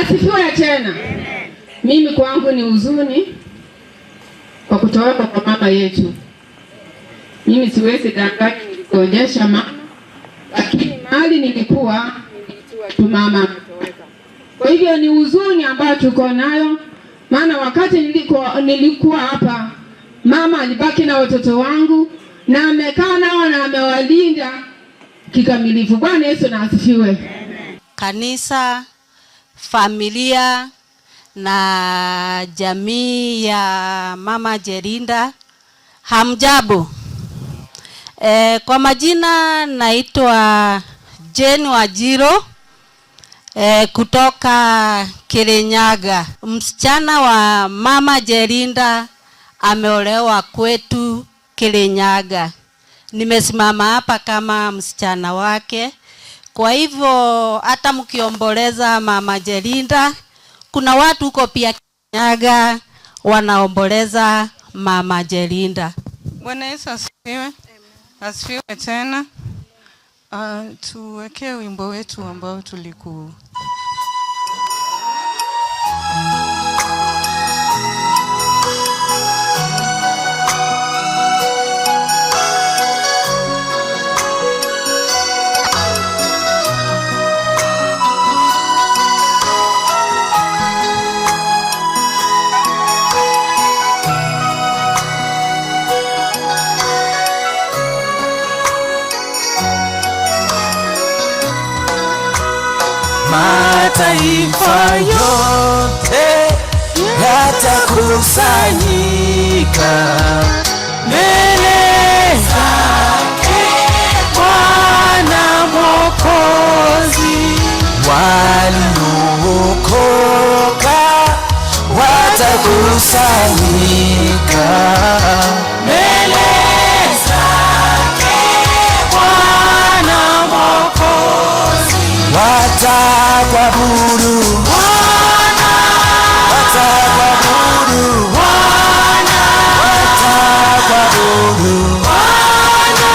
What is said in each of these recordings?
Asifiwe tena. Mimi kwangu ni huzuni kwa kutoweka kwa mama yetu. Mimi siwezi danganya nilikuonyesha mama, lakini mahali nilikuwa tu mama ametoweka. Kwa hivyo ni huzuni ambayo tuko nayo, maana wakati nilikuwa hapa mama alibaki na watoto wangu na amekaa nao na amewalinda kikamilifu. Bwana Yesu na asifiwe. Kanisa, familia na jamii ya Mama Jerinda, hamjambo. Kwa majina naitwa Jane Wajiro kutoka Kirinyaga. Msichana wa Mama Jerinda ameolewa kwetu Kirinyaga. Nimesimama hapa kama msichana wake. Kwa hivyo hata mkiomboleza Mama Jerinda, kuna watu huko pia Kirinyaga wanaomboleza Mama Jerinda. Bwana Yesu asifiwe. Asifiwe tena. Tuwekee wimbo wetu ambao tuliku mataifa yote yatakusanyika mbele zake Bwana Mwokozi. Waliookoka watakusanyika mbele zake Bwana Mwokozi. Watakuabudu Bwana, watakuabudu Bwana, watakuabudu Bwana.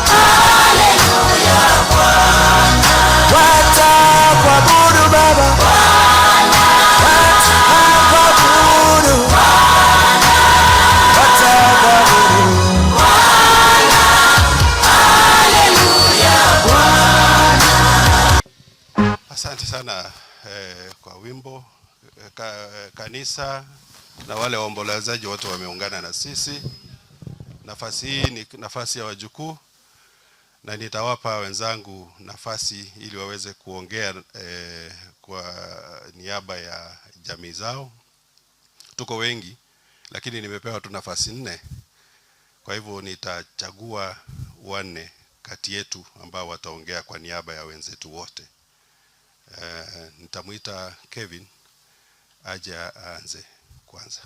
Haleluya Bwana. Watakuabudu Baba Bwana, watakuabudu Bwana, watakuabudu Bwana. Haleluya Bwana. Asante sana kwa wimbo. Kanisa na wale waombolezaji wote wameungana na sisi. Nafasi hii ni nafasi ya wajukuu na nitawapa wenzangu nafasi ili waweze kuongea kwa niaba ya jamii zao. Tuko wengi lakini nimepewa tu nafasi 4. Kwa hivyo nitachagua 4 kati yetu ambao wataongea kwa niaba ya wenzetu wote. Nitamuita Kevin aje aanze kwanza.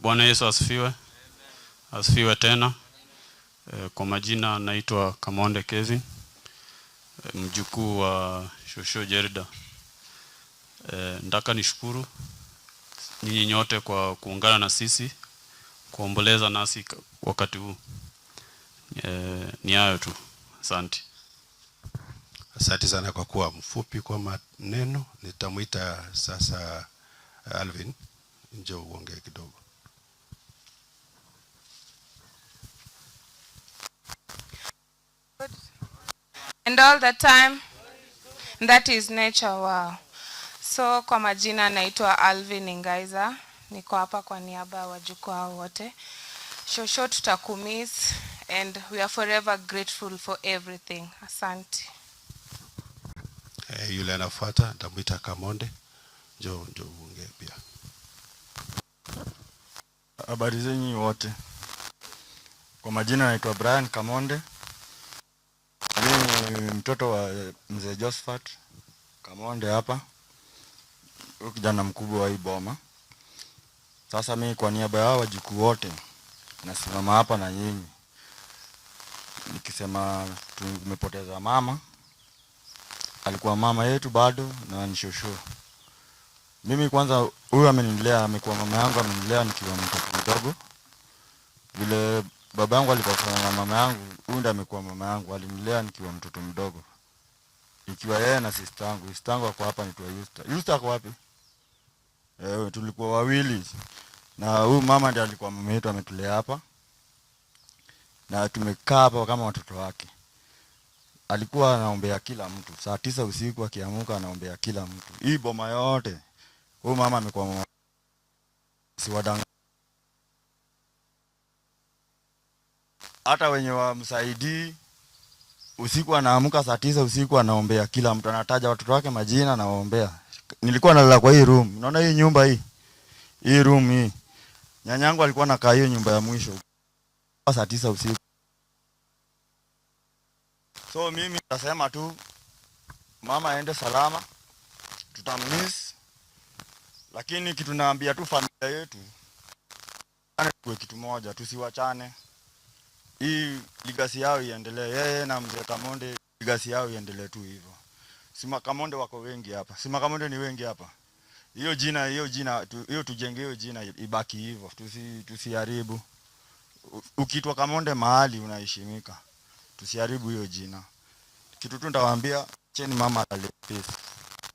Bwana Yesu asifiwe. Asifiwe tena. Kwa majina naitwa Kamonde Kevin, mjukuu wa Shosho Jerinda. Nataka nishukuru ninyi nyote kwa kuungana na sisi kuomboleza nasi wakati huu. Ni hayo tu. Asante. Asante sana kwa kuwa mfupi kwa maneno. Nitamuita sasa Alvin, njoo uongee kidogo. and all the time, that is nature. Wow. So kwa majina naitwa Alvin Ngaiza, niko hapa kwa niaba ya wajukuu wote. Shosho tutakumiss and we are forever grateful for everything. Asante. Yule anafuata nitamuita Kamonde, njoo uongee pia. Habari zenyu wote. Kwa majina naitwa Brian Kamonde. Mimi mtoto wa mzee Josephat Kamonde hapa. Kijana mkubwa wa hii boma. Sasa mimi kwa niaba ya wajukuu wote nasimama hapa na nyinyi nikisema tumepoteza mama. Alikuwa mama yetu bado na ni shosho. Mimi kwanza huyu amenilea, amekuwa mama yangu, amenilea nikiwa mtoto mdogo. Vile baba yangu alipofana na mama yangu, huyu ndiye amekuwa mama yangu, alinilea nikiwa mtoto mdogo. Ikiwa yeye na sister yangu. Sister yangu ako hapa anaitwa Yusta. Yusta ako wapi? Tulikuwa wawili. Na huyu mama ndiye alikuwa mama yetu, ametulea hapa. Na tumekaa hapa kama watoto wake. Alikuwa anaombea kila mtu. Saa 9 usiku akiamka anaombea kila mtu. Hii boma yote. Huyu mama amekuwa mama. Si wadanga. Hata wenye wamsaidii usiku anaamka saa 9 usiku anaombea kila mtu, anataja watoto wake majina na waombea. Nilikuwa nalala kwa hii room. Unaona hii nyumba hii? Hii room hii. Nyanyangu alikuwa anakaa hiyo nyumba ya mwisho. Saa 9 usiku. So mimi nitasema tu mama aende salama. Tutammiss. Lakini kitu naambia tu familia yetu, tuwe kitu moja, tusiwachane. Hii legacy yao iendelee. Yeye na mzee Kamonde legacy yao iendelee tu hivyo. Sima Kamonde wako wengi hapa. Sima Kamonde ni wengi hapa. Hiyo jina hiyo tujenge hiyo jina ibaki hivyo. Tusiharibu. Ukitwa Kamonde mahali unaheshimika. Tusiharibu hiyo jina. Kitu tu nitawaambia, cheni mama ale peace.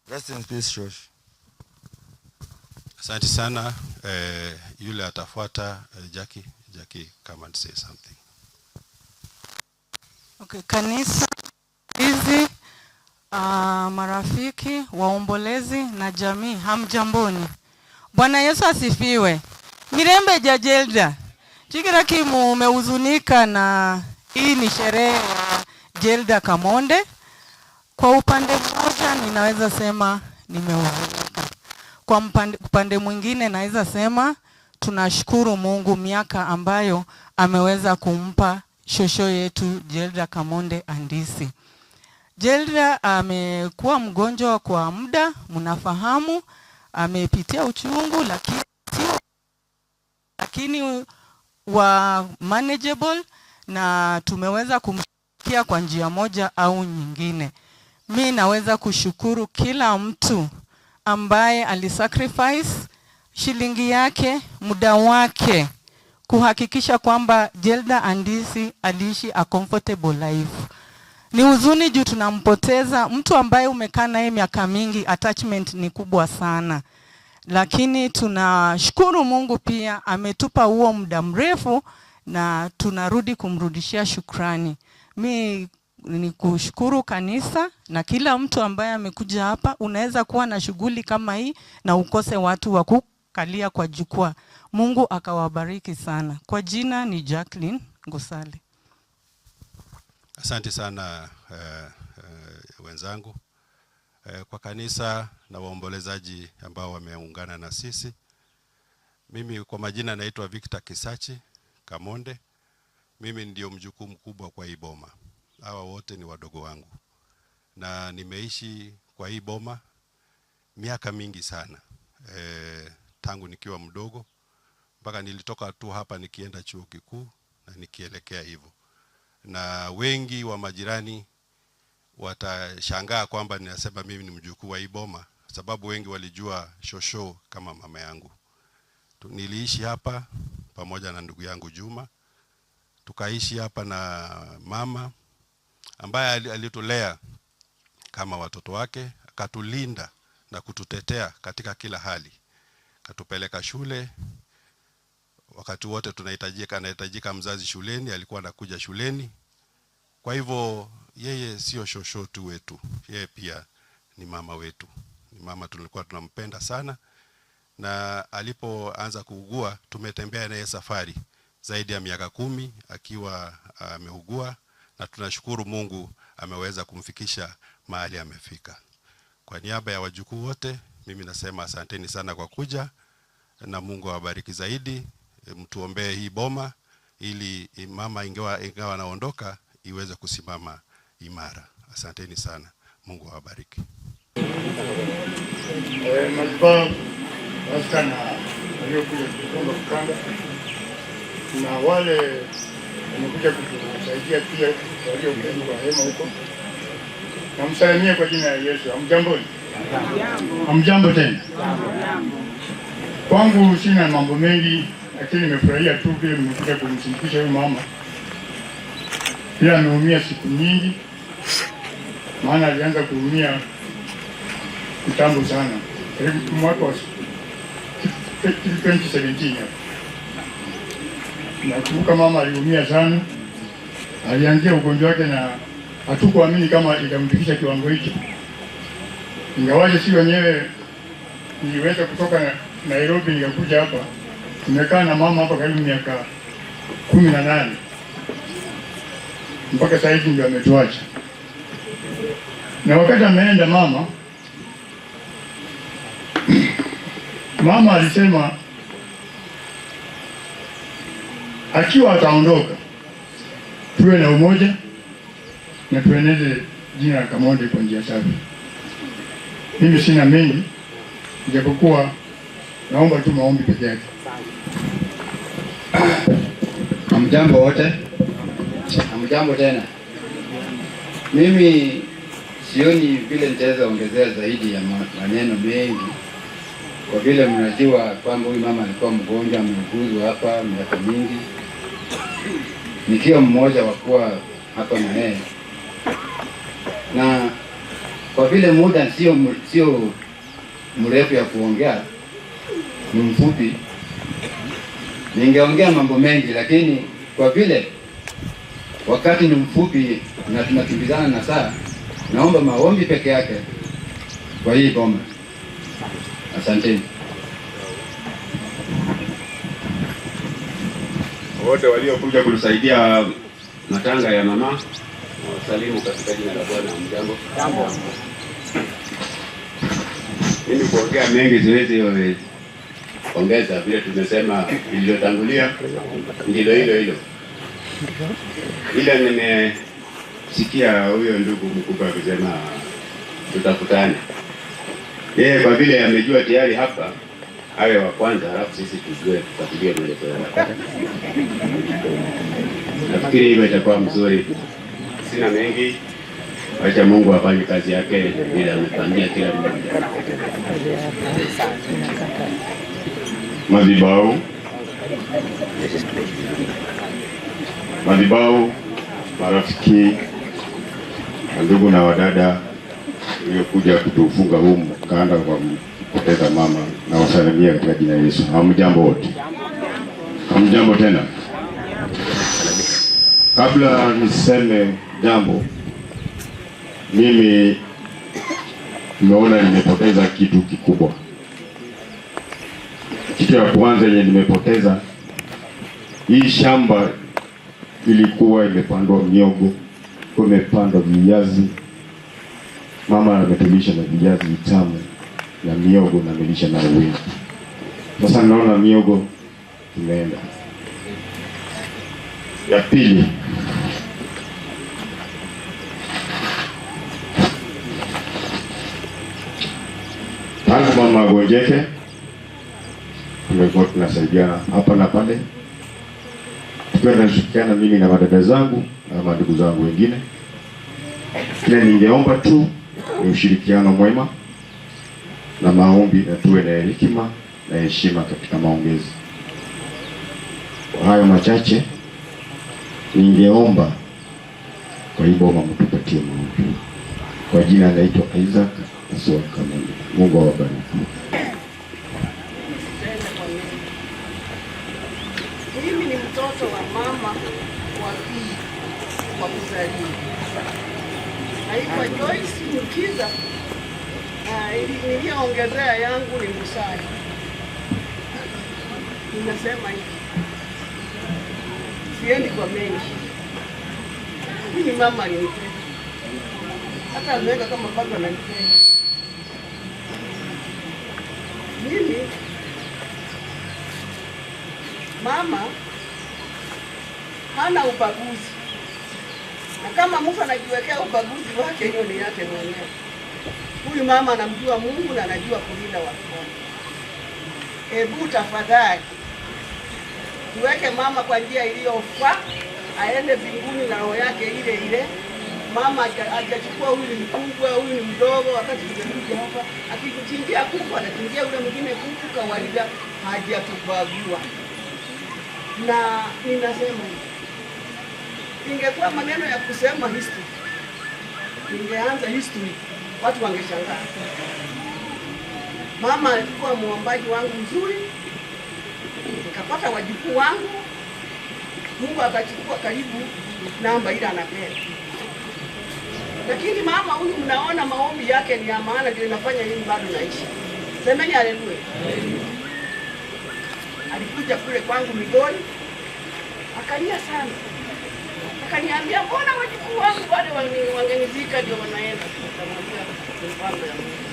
Rest in peace, Shosh. Asante sana. Yule atafuata Jackie, come and say something. Okay, kanisa hizi, marafiki, waombolezi na jamii, hamjamboni. Bwana Yesu asifiwe. Mirembe Jelda. Chikira kimu umehuzunika na hii ni sherehe ya Jelda Kamonde. Kwa upande mmoja ninaweza sema nimehuzunika. Kwa upande mwingine naweza sema tunashukuru Mungu miaka ambayo ameweza kumpa shosho yetu Jelda Kamonde Andisi. Jelda amekuwa mgonjwa kwa muda, mnafahamu, amepitia uchungu lakini wa manageable, na tumeweza kumshikia kwa njia moja au nyingine. Mimi naweza kushukuru kila mtu ambaye alisacrifice shilingi yake, muda wake, kuhakikisha kwamba Jelda Andisi aliishi a comfortable life. Ni huzuni juu tunampoteza mtu ambaye umekaa naye miaka mingi, attachment ni kubwa sana. Lakini tunashukuru Mungu pia ametupa huo muda mrefu na tunarudi kumrudishia shukrani. Mimi ni kushukuru kanisa na kila mtu ambaye amekuja hapa. Unaweza kuwa na shughuli kama hii na ukose watu wa kukalia kwa jukwaa. Mungu akawabariki sana. Kwa jina ni Jacqueline Ngusale. Asante sana wenzangu. Kwa kanisa na waombolezaji ambao wameungana na sisi. Mimi kwa majina naitwa Victor Kisachi Kamonde. Mimi ndio mjukuu mkubwa kwa hii boma. Hawa wote ni wadogo wangu. Na nimeishi kwa hii boma miaka mingi sana. Tangu nikiwa mdogo mpaka nilitoka tu hapa nikienda chuo kikuu na nikielekea hivyo. Na wengi wa majirani watashangaa kwamba ninasema mimi ni mjukuu wa hii boma, sababu wengi walijua shosho kama mama yangu. Niliishi hapa pamoja na ndugu yangu Juma. Tukaishi hapa na mama ambaye alitulea kama watoto wake, akatulinda na kututetea katika kila hali. Katupeleka shule wakati wote anahitajika mzazi shuleni, alikuwa anakuja shuleni. Kwa hivyo yeye sio shosho tu wetu, yeye pia ni mama wetu. Ni mama tulikuwa tunampenda sana, na alipoanza kuugua tumetembea naye safari zaidi ya miaka 10 akiwa ameugua, na tunashukuru Mungu ameweza kumfikisha mahali amefika. Kwa niaba ya wajukuu wote mimi nasema asanteni sana kwa kuja, na Mungu awabariki zaidi. Mtuombee hii boma ili mama ingawa anaondoka iweze kusimama imara. Asanteni sana. Mungu awabariki. Wasichana waliokuja kufunga kukanda na wale wamekuja kutusaidia pia waliokuwa hema huko. Namsalimia kwa jina la Yesu. Hamjamboni? Hamjambo tena. Kwangu sina mambo mengi lakini nimefurahia tu vile mmekuja kumshirikisha huyu mama. Pia ameumia siku nyingi, maana alianza kuumia kitambo sana, karibu mwaka wa 2017 hapo. Nakumbuka mama aliumia sana, alianzia ugonjwa wake na hatukuamini kama itamfikisha kiwango hicho. Ingawaje si wenyewe niliweza kutoka Nairobi nikakuja hapa, tumekaa na mama hapa karibu miaka 18 mpaka sasa hivi ndio ametuacha. Na wakati ameenda mama alisema akiwa ataondoka tuwe na umoja na tueneze jina la Kamonde kwa njia safi. Mimi sina mengi, japokuwa naomba tu maombi peke yake. Hamjambo wote. Hamjambo tena. Mimi sioni vile nitaweza ongezea zaidi ya maneno mengi, kwa vile mnajua kwamba huyu mama alikuwa mgonjwa, ameuguzwa hapa miaka mingi, nikiwa mmoja wa kuwa hapa na yeye, na kwa vile muda sio mrefu ya kuongea, ni mfupi, ningeongea mambo mengi, lakini kwa vile wakati ni mfupi na tunakimbizana na saa, naomba maombi peke yake kwa hii boma. Asanteni. Wote waliokuja kutusaidia matanga ya mama, wasalimu katika jina la Bwana. Mjambo. Jambo. Mimi kuongea mengi siwezi ongeza, vile tumesema iliyotangulia ndilo hilo. Ila nimesikia huyo ndugu mkubwa akisema tutakutane. Yeye kwa vile amejua tayari hapa, awe wa kwanza, halafu sisi tujue tufuatilie mwelekeo wake. Nafikiri hivyo itakuwa mzuri. Sina mengi, acha Mungu afanye kazi yake bila amefanyia kila mmoja. Madhabahu, marafiki, ndugu na wadada waliokuja kutufunga huu mkanda kwa kupoteza mama, na wasalimia katika jina la Yesu. Hamjambo wote. Hamjambo tena. Kabla niseme jambo, mimi nimeona nimepoteza kitu kikubwa. Kitu ya kwanza yenye nimepoteza, hii shamba ilikuwa imepandwa miogo, imepandwa viazi. Mama ametulisha na viazi vitamu na miogo na amelisha na wingi. Sasa naona miogo imeenda. Ya pili, tangu mama agonjeke tumekuwa tunasaidiana hapa na pale, tunashirikiana mimi na madada zangu na mandugu zangu wengine. Kile ningeomba tu ni ushirikiano mwema na maombi, na tuwe na hekima na heshima katika maongezi. Kwa hayo machache ningeomba kwa hivyo mama mtupatie maombi. Kwa jina naitwa Isaac Aswa Kamonde. Mungu awabariki. Mimi ni mtoto wa mama wa pili wa kuzaliwa. Naitwa Joyce Mkiza. Niliyoongezea yangu ni Musai. Ninasema hivi, siendi kwa mengi. Mimi mama alinipenda, hata ameweka kama bado ananipenda. Mimi mama hana ubaguzi, na kama mtu anajiwekea ubaguzi wake, hiyo ni yake mwenyewe. Huyu mama anamjua Mungu na anajua kulinda watu wake. Hebu tafadhali tuweke mama kwa njia iliyofaa, aende mbinguni na roho yake ile ile. Mama hajachukua huyu ni mkubwa, huyu ni mdogo. Wakati tumekuja hapa, akikuchinjia kuku anachinjia ule mwingine kuku kawaida, hajatubagua. Na ninasema hivi, ingekuwa maneno ya kusema history, ningeanza history, watu wangeshangaa. Mama alikuwa muombaji wangu mzuri, nikapata wajukuu wangu, Mungu akachukua karibu namba ile anapenda. Lakini mama huyu mnaona maombi yake ni ya maana, ndio inafanya mimi bado naishi. Semeni haleluya. Alikuja kule kwangu Migori, akalia sana. Akaniambia mbona wajukuu wangu bado wangenizika ndio wanaenda. Nikamwambia mpango ya Mungu.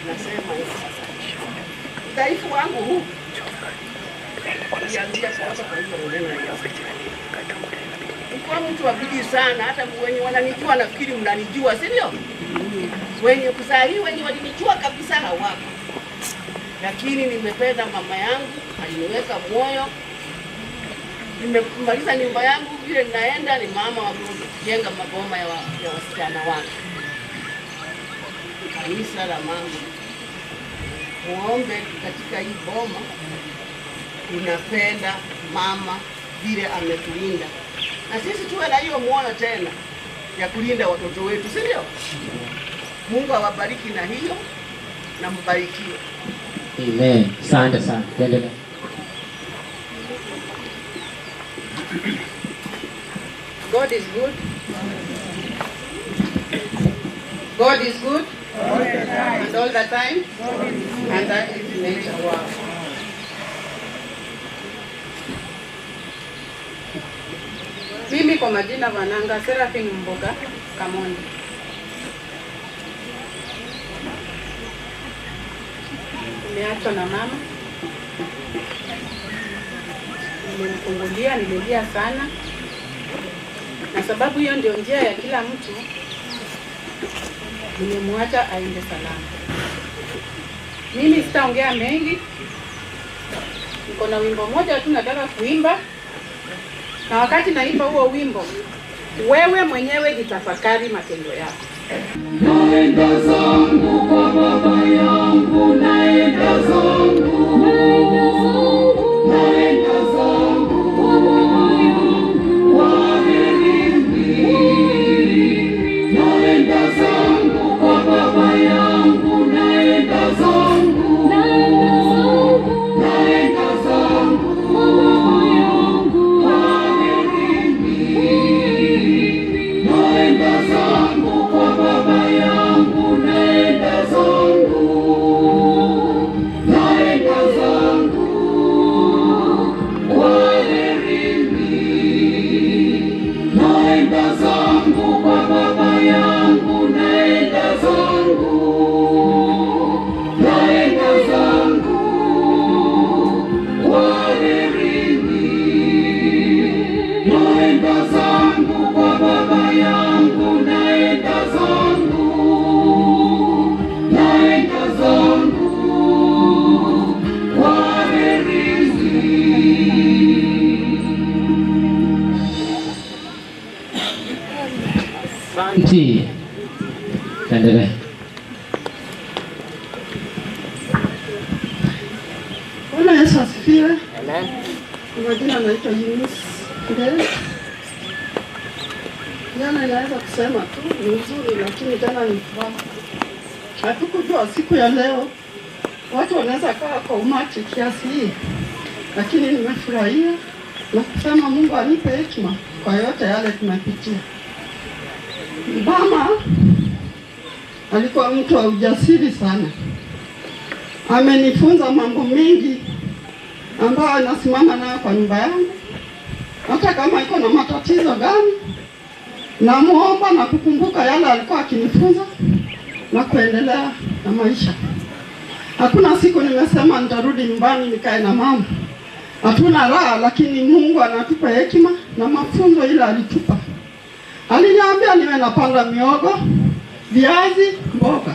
Nasema hivi sasa. Udhaifu wangu huu nianzia sasa kwa hiyo neno la Yesu. Nikuwa mtu wa bidii sana, hata wenye wananijua nafikiri mnanijua, si ndio? Wenye kusahii wenye walinijua kabisa hawako. Lakini nimependa mama yangu, aliniweka moyo. Nimemaliza nyumba yangu vile ninaenda ni mama wa kujenga maboma ya wasichana wake. Kanisa la Mungu. Muombe katika hii boma, tunapenda mama vile ametulinda. Na sisi tuwe na hiyo muona tena ya kulinda watoto wetu, si ndio? Mungu awabariki na hiyo na mbarikiwe. Amen. Asante sana. Endelea. God is good. God is good. And all the time. And that is nature. Wow. Mimi kwa majina Vananga Serafin Mboga Kamondi. Nimeachwa na mama. Nimemfungulia, nimelia sana. Na sababu hiyo ndio njia ya kila mtu, nimemwacha aende salama. Mimi sitaongea mengi. Niko na wimbo moja tu nataka kuimba. Na wakati naimba huo wimbo, wewe mwenyewe jitafakari matendo yako. Naenda zangu kwa baba yangu, naenda zangu, naenda zangu, naenda zangu kwa baba yangu, waherini. Naenda zangu kwa baba yangu, naenda zangu, naenda zangu, naenda zangu kwa baba yangu, waherini. Naenda zangu kwa baba yangu, naenda zangu, naenda zangu, waherini. Naenda zangu kwa baba yangu, naenda zangu, naenda zangu, waherini. Naenda zangu kwa baba yangu, naenda zangu, naenda zangu, waherini. Asante. Endelea. Bwana Yesu asifiwe. Amen. Kwa majina naitwa Eunice Ndele. Jana inaweza kusema tu ni nzuri, lakini tena ni furaha. Hatukujua siku ya leo watu wanaweza kaa kwa umati kiasi hii, lakini nimefurahia na kusema Mungu anipe hekima kwa yote yale tunapitia. Mama alikuwa mtu wa ujasiri sana. Amenifunza mambo mengi ambayo anasimama nayo kwa nyumba yangu. Hata kama iko na matatizo gani, namuomba na kukumbuka yale alikuwa akinifunza na kuendelea na maisha. Hakuna siku nimesema nitarudi nyumbani nikae na mama. Hatuna raha, lakini Mungu anatupa hekima na mafunzo ile alitupa. Aliniambia niwe napanda miogo, viazi, mboga.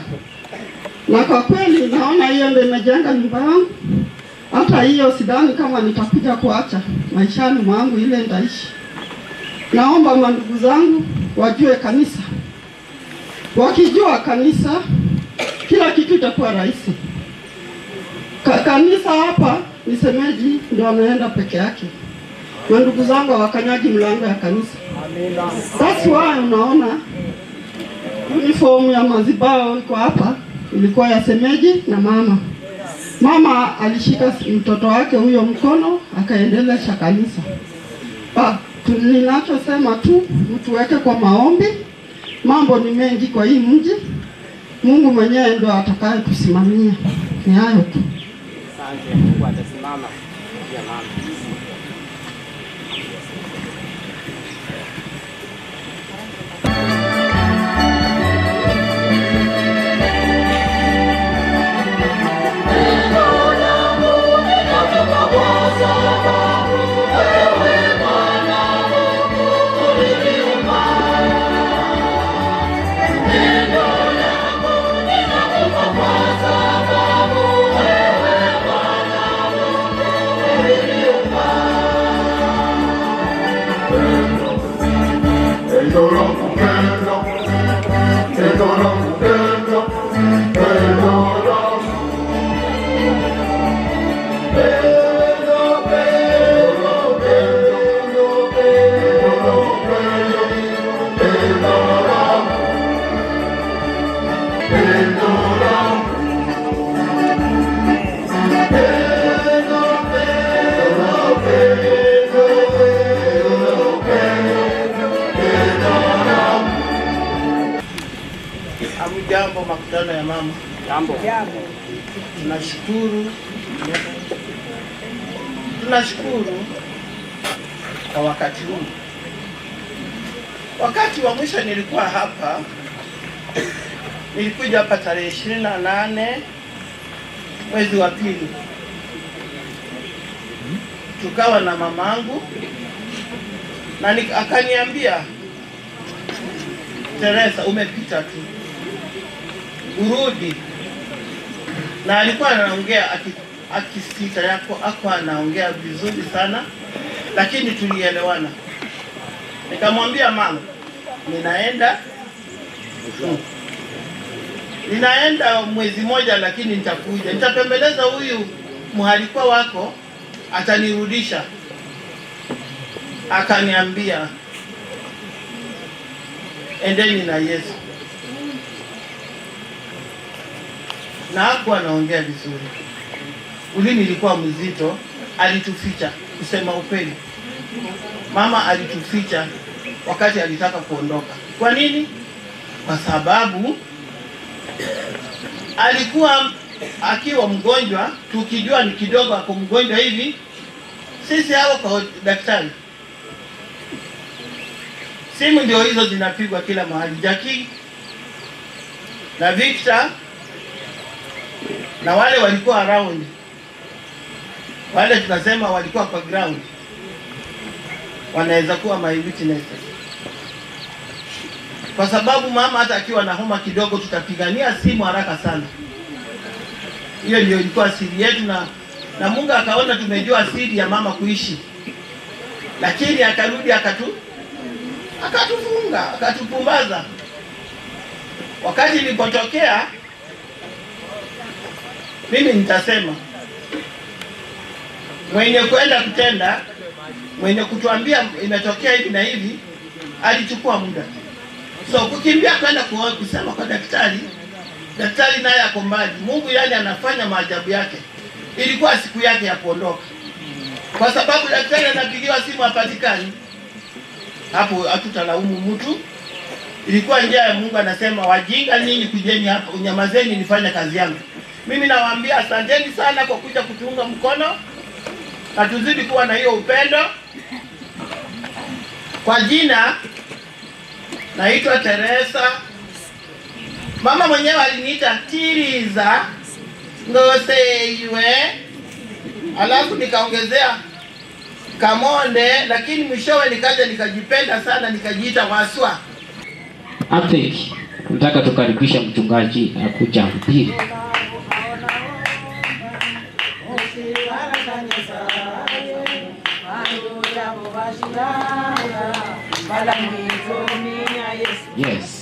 Na kwa kweli naona hiyo ndio imejenga nyumba yangu. Hata hiyo sidhani kama nitakuja kuacha maishani mwangu, ile ndaishi. Naomba mandugu zangu wajue kanisa. Wakijua kanisa, kila kitu itakuwa rahisi. Kanisa hapa Nisemeji ndio ameenda peke yake, na ndugu zangu hawakanyaji mlango ya kanisa. That's why unaona uniform ya mazibao iko hapa, ilikuwa ya semeji na mama. Mama alishika mtoto wake huyo mkono akaendelesha kanisa. Ninachosema tu mtuweke kwa maombi. Mambo ni mengi kwa hii mji, Mungu mwenyewe ndio atakaye kusimamia. Ni hayo tu. Asante. Mungu atasimama ya mama. Jambo makutano ya mama. Jambo. Tunashukuru kwa wakati huu. Wakati wa mwisho nilikuwa hapa, nilikuja hapa tarehe 28 mwezi wa pili. Tukawa na mamangu na akaniambia, Teresa, umepita tu, urudi. Na alikuwa anaongea akisita yako, hakuwa anaongea vizuri sana, lakini tulielewana. Nikamwambia mama, ninaenda mwezi moja, lakini nitakuja, nitapembeleza huyu mhalikwa wako, atanirudisha. Akaniambia, endeni na Yesu. Na hakuwa anaongea vizuri, ulimi ilikuwa mzito, alituficha. Kusema ukweli, mama alituficha wakati alitaka kuondoka. Kwa nini? Kwa sababu alikuwa akiwa mgonjwa, tukijua ni kidogo ako mgonjwa hivi, sisi hao kwa daktari, simu ndio hizo zinapigwa kila mahali, Jackie na Victor na wale walikuwa around, wale tunasema walikuwa kwa ground, wanaweza kuwa my witnesses. Kwa sababu mama hata akiwa na homa kidogo tutapigania simu haraka sana. Hiyo ndio ilikuwa siri yetu, na Mungu akaona tumejua siri ya mama kuishi. Lakini akarudi akatufunga, akatupumbaza. Wakati ilipotokea, mimi nitasema mwenye kwenda kutenda, mwenye kutuambia imetokea hivi na hivi, alichukua muda. So kukimbia kwenda kusema kwa daktari, daktari naye ako mbali. Mungu yani anafanya maajabu yake. Ilikuwa siku yake ya kuondoka, kwa sababu daktari anapigiwa simu hapatikani. Hapo hatutalaumu mtu, ilikuwa njia ya Mungu. Anasema, wajinga nyinyi, kujeni hapa, unyamazeni nifanye kazi yangu. Mimi nawaambia asanteni sana kwa kuja kutuunga mkono, na tuzidi kuwa na hiyo upendo. Kwa jina naitwa Teresa. Mama mwenyewe aliniita Tiriza Ngoseiwe, alafu nikaongezea Kamonde, lakini mwishowe nikaja nikajipenda sana nikajiita Waswa. Update. Nataka tukaribisha mchungaji akuja mpili. Yes.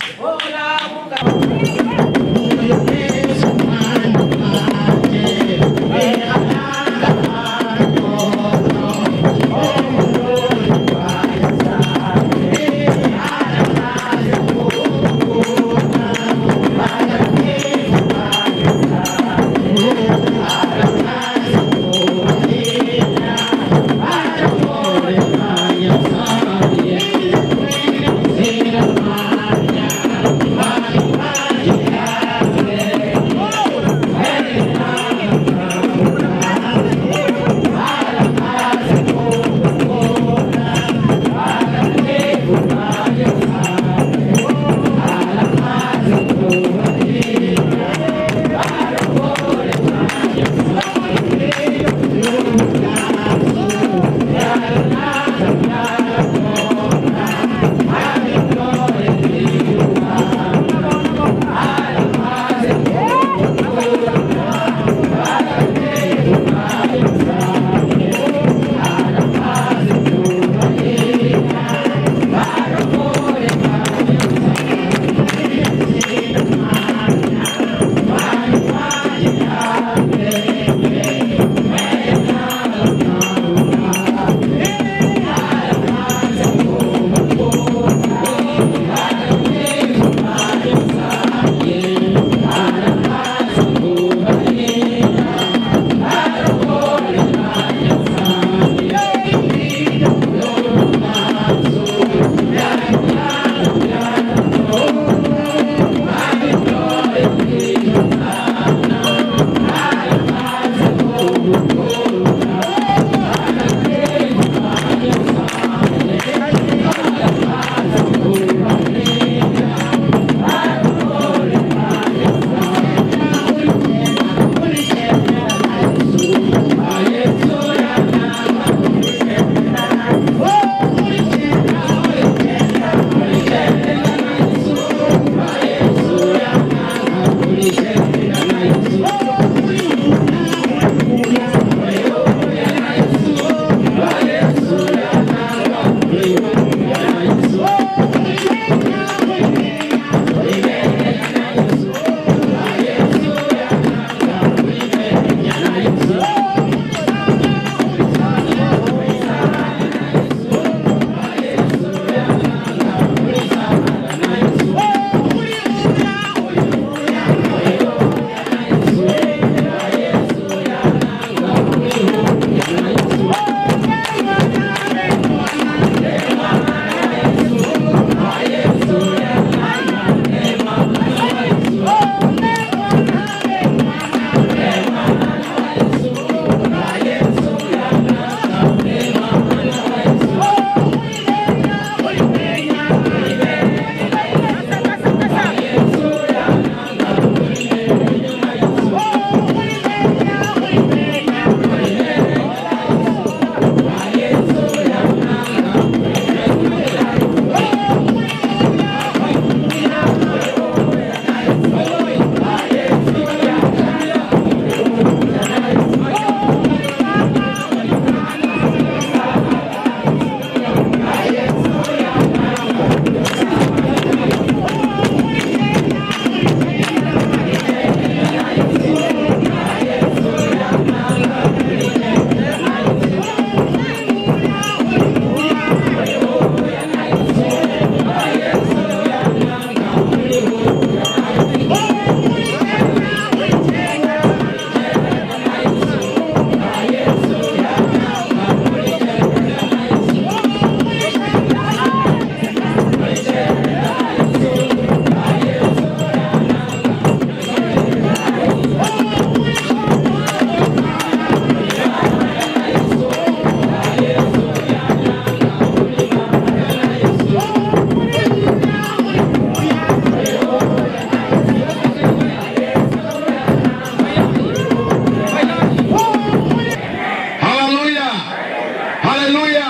Haleluya.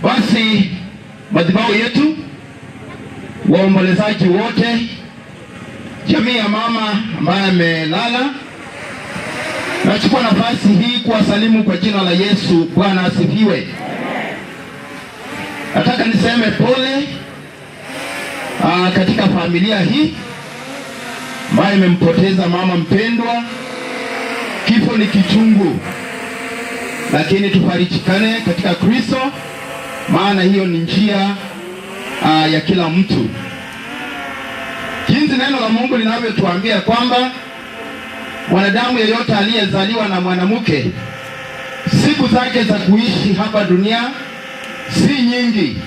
Basi madhabahu yetu, waombolezaji wote, jamii ya mama ambaye amelala, nachukua nafasi hii kuwasalimu kwa jina la Yesu. Bwana asifiwe. Nataka niseme pole katika familia hii ambayo imempoteza mama mpendwa. Kifo ni kichungu, lakini tufarijikane katika Kristo, maana hiyo ni njia ya kila mtu. Jinsi neno la Mungu linavyotuambia kwamba mwanadamu yeyote aliyezaliwa na mwanamke, siku zake za kuishi hapa dunia si nyingi,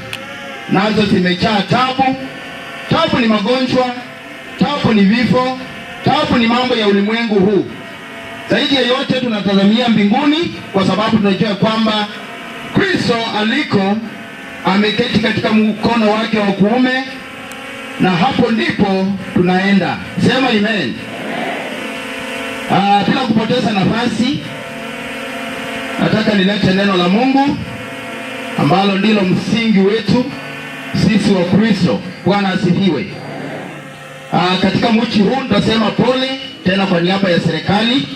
nazo zimejaa tabu. Tabu ni magonjwa, tabu ni vifo, tabu ni mambo ya ulimwengu huu. Zaidi ya yote tunatazamia mbinguni, kwa sababu tunajua kwamba Kristo aliko ameketi katika mkono wake wa kuume, na hapo ndipo tunaenda. Sema amen. Bila kupoteza nafasi, nataka nilete neno la Mungu ambalo ndilo msingi wetu sisi wa Kristo. Bwana asifiwe. Katika mchi huu tutasema pole tena kwa niaba ya serikali.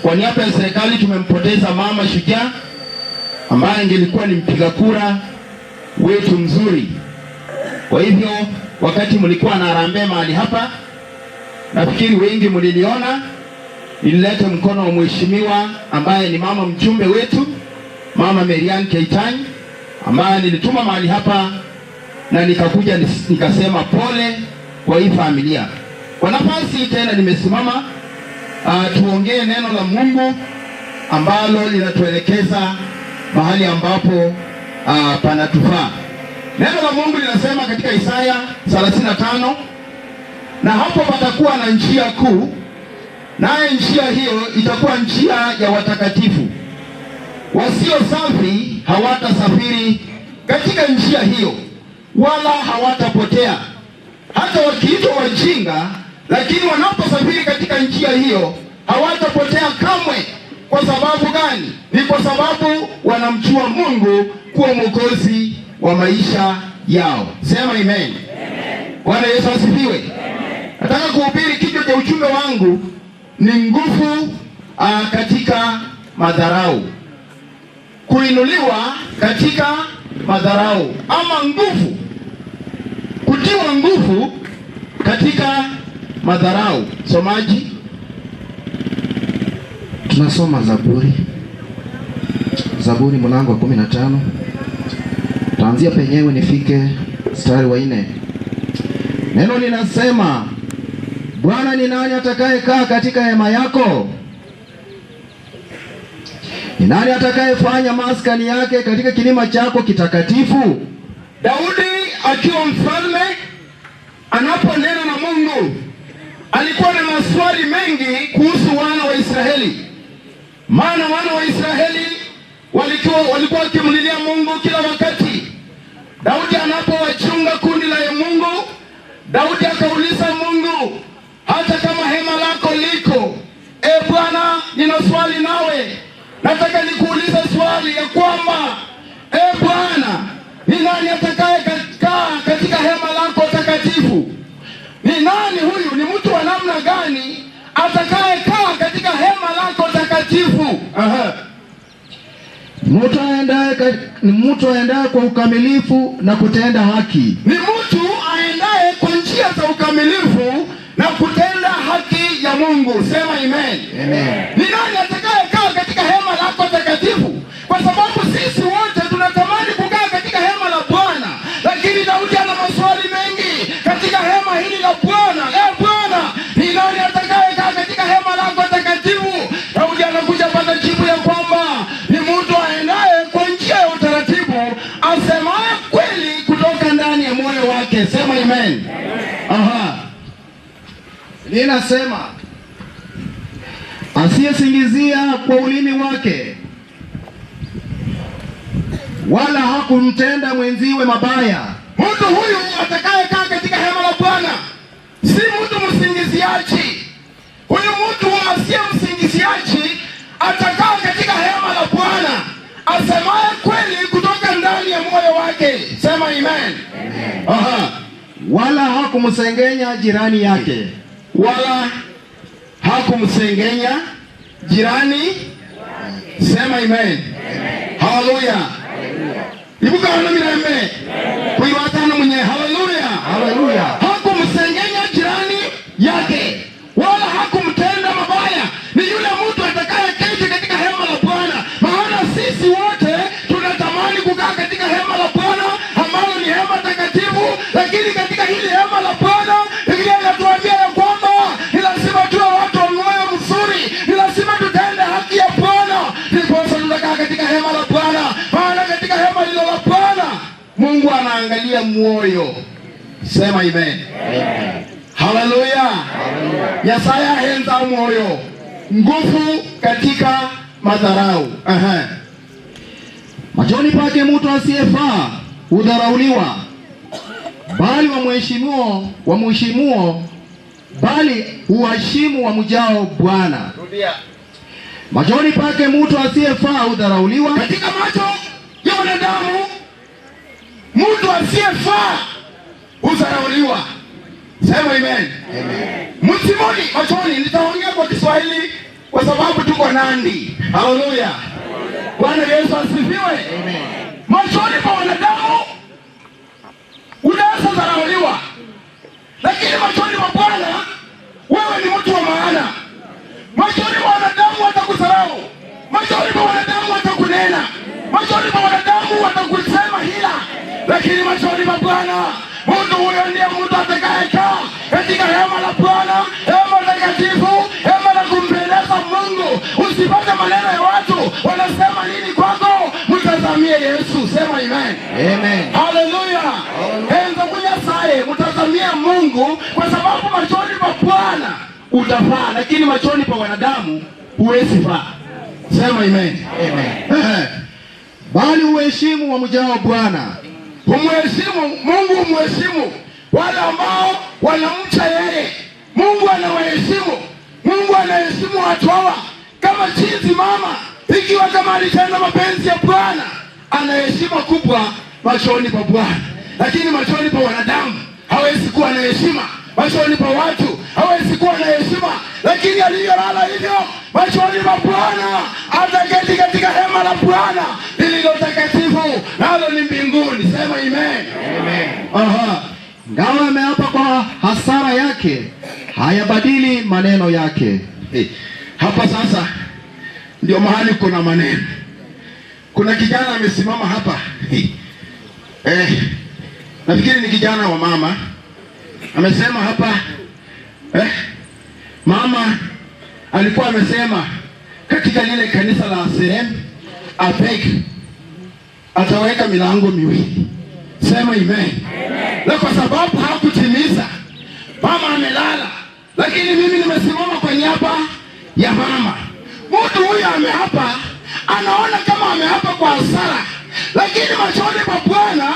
Kwa niaba ya serikali tumempoteza mama shujaa ambaye angelikuwa ni mpiga kura wetu mzuri. Kwa hivyo wakati mlikuwa na harambee mahali hapa, nafikiri wengi mliniona, nilileta mkono wa mheshimiwa ambaye ni mama mjumbe wetu, Mama Marian Keitany, ambaye nilituma mahali hapa na nikakuja nikasema pole kwa hii familia. Kwa nafasi tena nimesimama tuongee neno la Mungu ambalo linatuelekeza mahali ambapo panatufaa. Neno la Mungu linasema katika Isaya 35, na hapo patakuwa na njia kuu, naye njia hiyo itakuwa njia ya watakatifu. Wasio safi hawatasafiri katika njia hiyo, wala hawatapotea. Hata wakiitwa wajinga, lakini wanaposafiri katika njia hiyo hawatapotea kamwe. Kwa sababu gani? Ni kwa sababu wanamjua Mungu kuwa mwokozi wa maisha yao. Sema amen. Bwana Yesu asifiwe. Nataka kuhubiri, kichwa cha ujumbe wangu ni nguvu katika madharau. Kuinuliwa katika madharau, ama nguvu, kutiwa nguvu katika madharau. Somaji, tunasoma Zaburi mlango wa 15. Taanzia penyewe nifike mstari wa 4. Neno linasema, Bwana ni nani atakayekaa katika hema yako? Ni nani atakayefanya maskani yake katika kilima chako kitakatifu? Daudi akiwa mfalme anaponena na Mungu alikuwa na maswali mengi kuhusu wana wa Israeli. Maana wana wa Israeli walikuwa wakimlilia Mungu kila wakati. Daudi anapowachunga kundi la Mungu, Daudi akauliza Mungu, hata kama hema lako liko, Bwana, nina swali nawe. Nataka nikuulize swali ya kwamba, Bwana, ni nani atakayekaa katika hema lako takatifu? Ni nani huyu? Ni mtu wa namna gani atakayekaa katika hema lako takatifu? Mtu aendaye kwa ukamilifu na kutenda haki. Ni mtu aendaye kwa njia za ukamilifu na kutenda haki ya Mungu. Sema amen. Ni nani atakayekaa katika hema lako takatifu? Kwa sababu sisi wote tunatamani kukaa katika hema la Bwana, lakini Daudi ana maswali mengi katika hema hili la Bwana. Bwana, ni nani atakayekaa katika hema lako takatifu? Daudi anakuja pata jibu ya kwamba ni mtu aendaye kwa njia ya utaratibu, asemaye kweli kutoka ndani ya moyo wake. Sema amen. Linasema, asiyesingizia kwa ulimi wake, wala hakumtenda mwenziwe mabaya. Mtu huyu atakayekaa katika hema la Bwana si mtu msingiziaji. Huyu mtu asiye msingiziaji atakaa katika hema la Bwana. yake. Sema amen. Aha. Wala hakumsengenya jirani yake. Wala hakumsengenya jirani. Sema amen. Haleluya. Ibuka wana mirembe. Kuiwatana mwenye haleluya. Haleluya. Hakumsengenya jirani yake. Wala hakumtenda mabaya. Ni yule mtu atakayeketi katika hema la Bwana. Maana sisi wote tunatamani kukaa katika hema la Bwana ambalo ni hema takatifu, lakini katika hili hema la Bwana Biblia inatuambia ya kwamba ni lazima tuwe watu wa moyo mzuri, ni lazima tutende haki ya Bwana. Ndiposa tunakaa katika hema la Bwana. Maana katika hema hilo la Bwana Mungu anaangalia moyo. Sema amen. Haleluya. Yesaya henza moyo. Nguvu katika madharau. Machoni pake mtu asiyefaa hudharauliwa, bali wamheshimuo bali huheshimu wamjao Bwana. Rudia. Machoni pake mtu asiyefaa hudharauliwa. Katika macho ya wanadamu mtu asiyefaa hudharauliwa. Sema amen. Msimoni machoni, nitaongea kwa Kiswahili kwa sababu tuko Nandi. Haleluya. Bwana Yesu asifiwe. Machoni pa wanadamu unaweza dharauliwa, lakini machoni pa Bwana wewe ni mtu wa maana. Machoni pa wanadamu watakudharau, machoni pa wanadamu watakunena, machoni pa wanadamu watakusema hila, lakini machoni pa Bwana mtu huyo ndiye mtu atakayekaa katika hema la Bwana, hema takatifu, hema la kumpendeza Mungu. Usipate maneno ya watu wanasema nini kwako, mtazamie Yesu. Sema amen. Amen. Haleluya. Enza kunyasaye, mtazamie Mungu, kwa sababu machoni pa Bwana utafaa, lakini machoni pa wanadamu huwezi faa. Sema amen. Amen. Bali uheshimu wamjao Bwana. Umheshimu Mungu, umheshimu wale ambao wanamcha yeye. Mungu anawaheshimu. Mungu anaheshimu watu hawa kama jinsi mama, ikiwa kama alitenda mapenzi ya Bwana, ana heshima kubwa machoni pa Bwana, lakini machoni pa wanadamu hawezi kuwa na heshima. Machoni pa watu hawezi kuwa na heshima, lakini aliyolala hivyo machoni pa Bwana ataketi katika hema la Bwana lililo takatifu, nalo ni mbinguni. Sema amen. Aha. Ngawa ameapa kwa hasara yake, hayabadili maneno yake. Hapa sasa ndio mahali kuna maneno. Kuna kijana amesimama hapa. Nafikiri ni kijana wa mama. Amesema hapa mama alikuwa amesema katika lile kanisa la Serem Apek ataweka milango miwili. Sema amen. Na kwa sababu hakutimiza, mama amelala, lakini mimi nimesimama kwa niaba ya mama. Mtu huyu ameapa, anaona kama ameapa kwa hasara, lakini machoni pa Bwana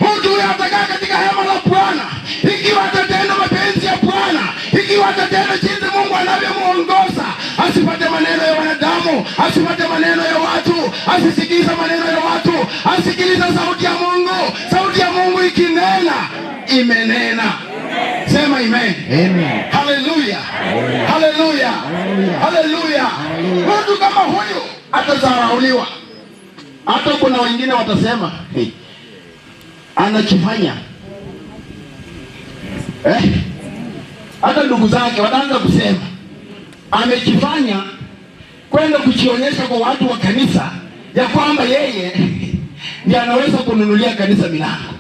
mtu huyu atakaa katika hema la Bwana ikiwa atatenda mapenzi ya Bwana, ikiwa atatenda jinsi Mungu anavyomuongoza, asipate maneno ya wanadamu, asipate maneno ya watu, asisikize maneno ya watu, asikilize sauti ya Mungu. Sauti ya Mungu ikinena, imenena. Sema amen. Haleluya. Haleluya. Haleluya. Mtu kama huyu atadharauliwa. Hata kuna wengine watasema anachofanya hata ndugu zake wataanza kusema amekifanya, kwenda kujionyesha kwa watu wa kanisa ya kwamba yeye ndiye anaweza kununulia kanisa milango.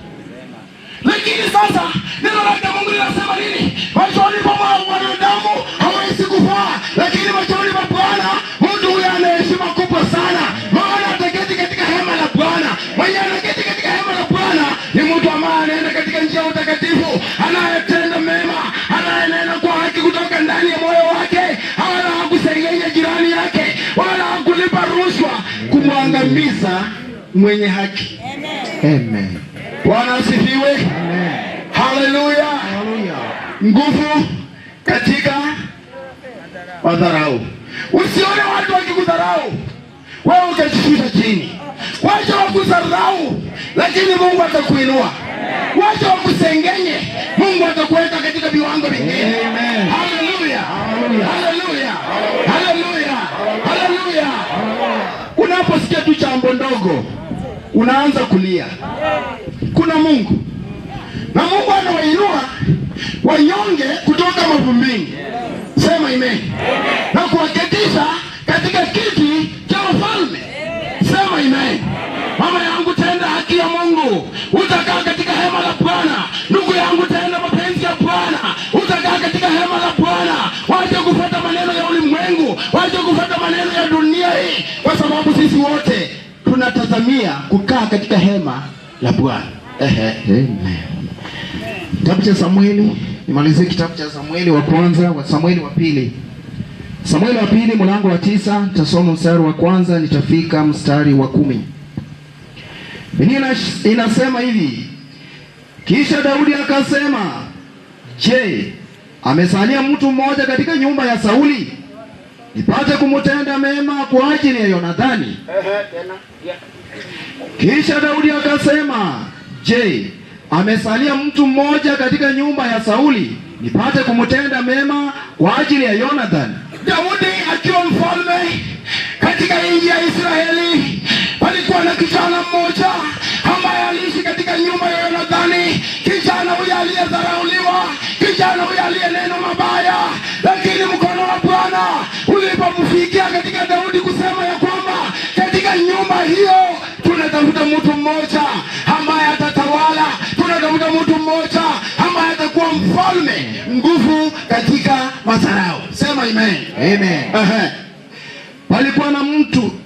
Lakini sasa neno la Mungu linasema nini? Machoni pa wanadamu hawezi kufaa, lakini machoni pa Bwana mtu huyu ana heshima kubwa sana, maana ataketi katika hema la Bwana. Mwenye anaketi katika hema la Bwana ni mtu ambaye anaenda katika njia ya utakatifu, anayetenda mema, anayenena kwa haki kutoka ndani ya moyo wake, wala hakusengenya jirani yake, wala hakulipa rushwa kumwangamiza mwenye haki. Amen. Bwana asifiwe. Haleluya. Nguvu katika madharau. Usione watu wakikudharau wewe ukajishusha chini. Wacha wakudharau, lakini Mungu atakuinua. Wacha wakusengenye, Mungu atakuweka katika viwango vingine. Haleluya, haleluya, haleluya, haleluya. Unaposikia tu jambo ndogo unaanza kulia, kuna Mungu, na Mungu anawainua wanyonge kutoka mavumbini. Sema amen. Na kuwaketisha katika kiti cha ufalme. Sema amen. Mama yangu, tenda haki ya Mungu, utakaa katika hema la Bwana. Ndugu yangu, tenda mapenzi ya Bwana, utakaa katika hema la Bwana. Wacha kufuata maneno ya ulimwengu, wacha kufuata maneno ya dunia hii, kwa sababu sisi wote tunatazamia kukaa katika hema la Bwana. Amen. Kitabu cha Samueli, nimalizie kitabu cha Samueli wa kwanza, wa Samueli wa pili. Samueli wa pili mlango wa 9, nitasoma mstari wa kwanza nitafika mstari wa 10. Biblia inasema hivi: kisha Daudi akasema, je, amesalia mtu mmoja katika nyumba ya Sauli nipate kumtenda mema kwa ajili ya Yonathani? Kisha Daudi akasema, je, amesalia mtu mmoja katika nyumba ya Sauli nipate kumtenda mema kwa ajili ya Yonathani? Daudi akiwa mfalme katika nchi ya Israeli, palikuwa na kijana mmoja ambaye aliishi katika nyumba ya Yonathani. Kijana huyo aliyedharauliwa, kijana huyo aliyenenwa mabaya, lakini mkono wa Bwana ulipomfikia katika Daudi kusema ya kwamba katika nyumba hiyo tunatafuta mtu mmoja ambaye atatawala, tunatafuta mtu mmoja ambaye atakuwa mfalme, nguvu katika madharau. Sema amen. Amen.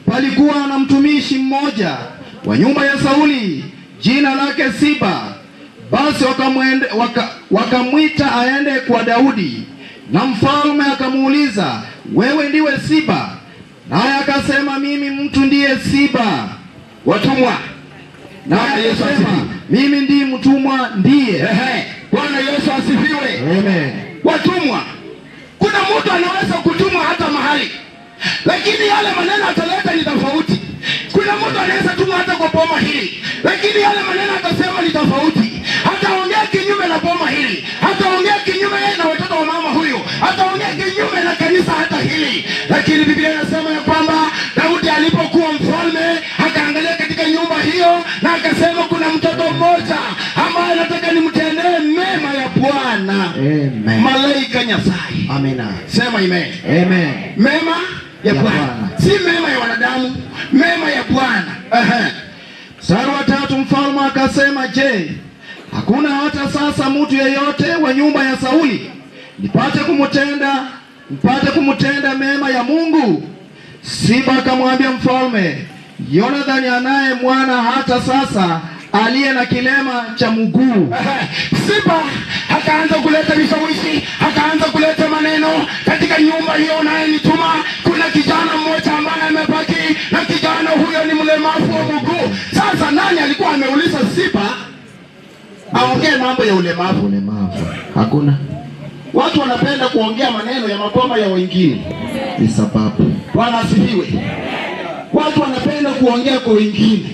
Palikuwa na mtumishi mmoja wa nyumba ya Sauli, jina lake Siba. Basi wakamwita aende kwa Daudi, na mfalme akamuuliza, wewe ndiwe Siba? Naye akasema, mimi mtu ndiye Siba. Watumwa. Naye Yesu asifiwe. Mimi ndiye mtumwa ndiye. Bwana Yesu asifiwe. Amen. Watumwa, kuna mtu anaweza kutumwa hata mahali, lakini yale maneno ataleta ni tofauti. Kuna mtu anaweza tumwa hata kwa boma hili, lakini yale maneno atasema ni tofauti. Hataongea kinyume na boma hili, hataongea kinyume na watoto wa mama huyu, hataongea kinyume na kanisa hata hili. Lakini Biblia inasema ya kwamba Daudi alipokuwa mfalme akaangalia katika nyumba hiyo na akasema, kuna mtoto mmoja ambaye nataka nimtendee mema ya Bwana. Amen. Malaika Nyasaye. Amina. Sema amen. Amen. Mema ya Bwana, si mema ya wanadamu, mema ya Bwana. Mstari wa 3, mfalme akasema, je, hakuna hata sasa mtu yeyote wa nyumba ya Sauli nipate kumtenda mema ya Mungu? Siba akamwambia mfalme, Yonathani anaye mwana hata sasa aliye na kilema cha mguu. Siba akaanza kuleta vishawishi, akaanza kuleta maneno katika nyumba hiyo, naye nituma kuna kijana mmoja ambaye amebaki, na kijana huyo ni mlemavu wa mguu. Sasa nani alikuwa ameuliza Siba aongee mambo ya ulemavu? Hakuna. Watu wanapenda kuongea maneno ya mapoma ya wengine. Ni sababu. Bwana asifiwe. Watu wanapenda kuongea kwa wengine.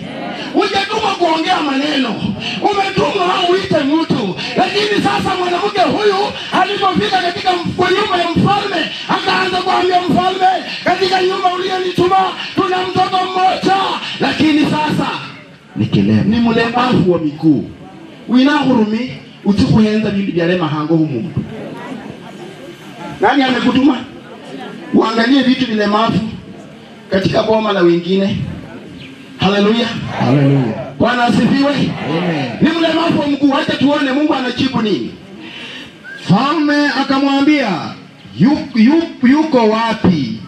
Hujatumwa kuongea maneno, umetumwa au uite mtu. Lakini sasa mwanamke huyu alipofika katika nyumba ya mfalme, akaanza kuambia mfalme, katika nyumba uliyonituma tuna mtoto mmoja, lakini sasa ni mlemavu wa miguu. Winahurumi utikuhenza bindi bya lema hango humu. Nani amekutuma uangalie vitu vilemavu katika boma la wengine? Haleluya. Haleluya. Bwana asifiwe. Amen. Ni mlemavu wa mguu, acha tuone Mungu anajibu nini. Mfalme akamwambia, yuko wapi?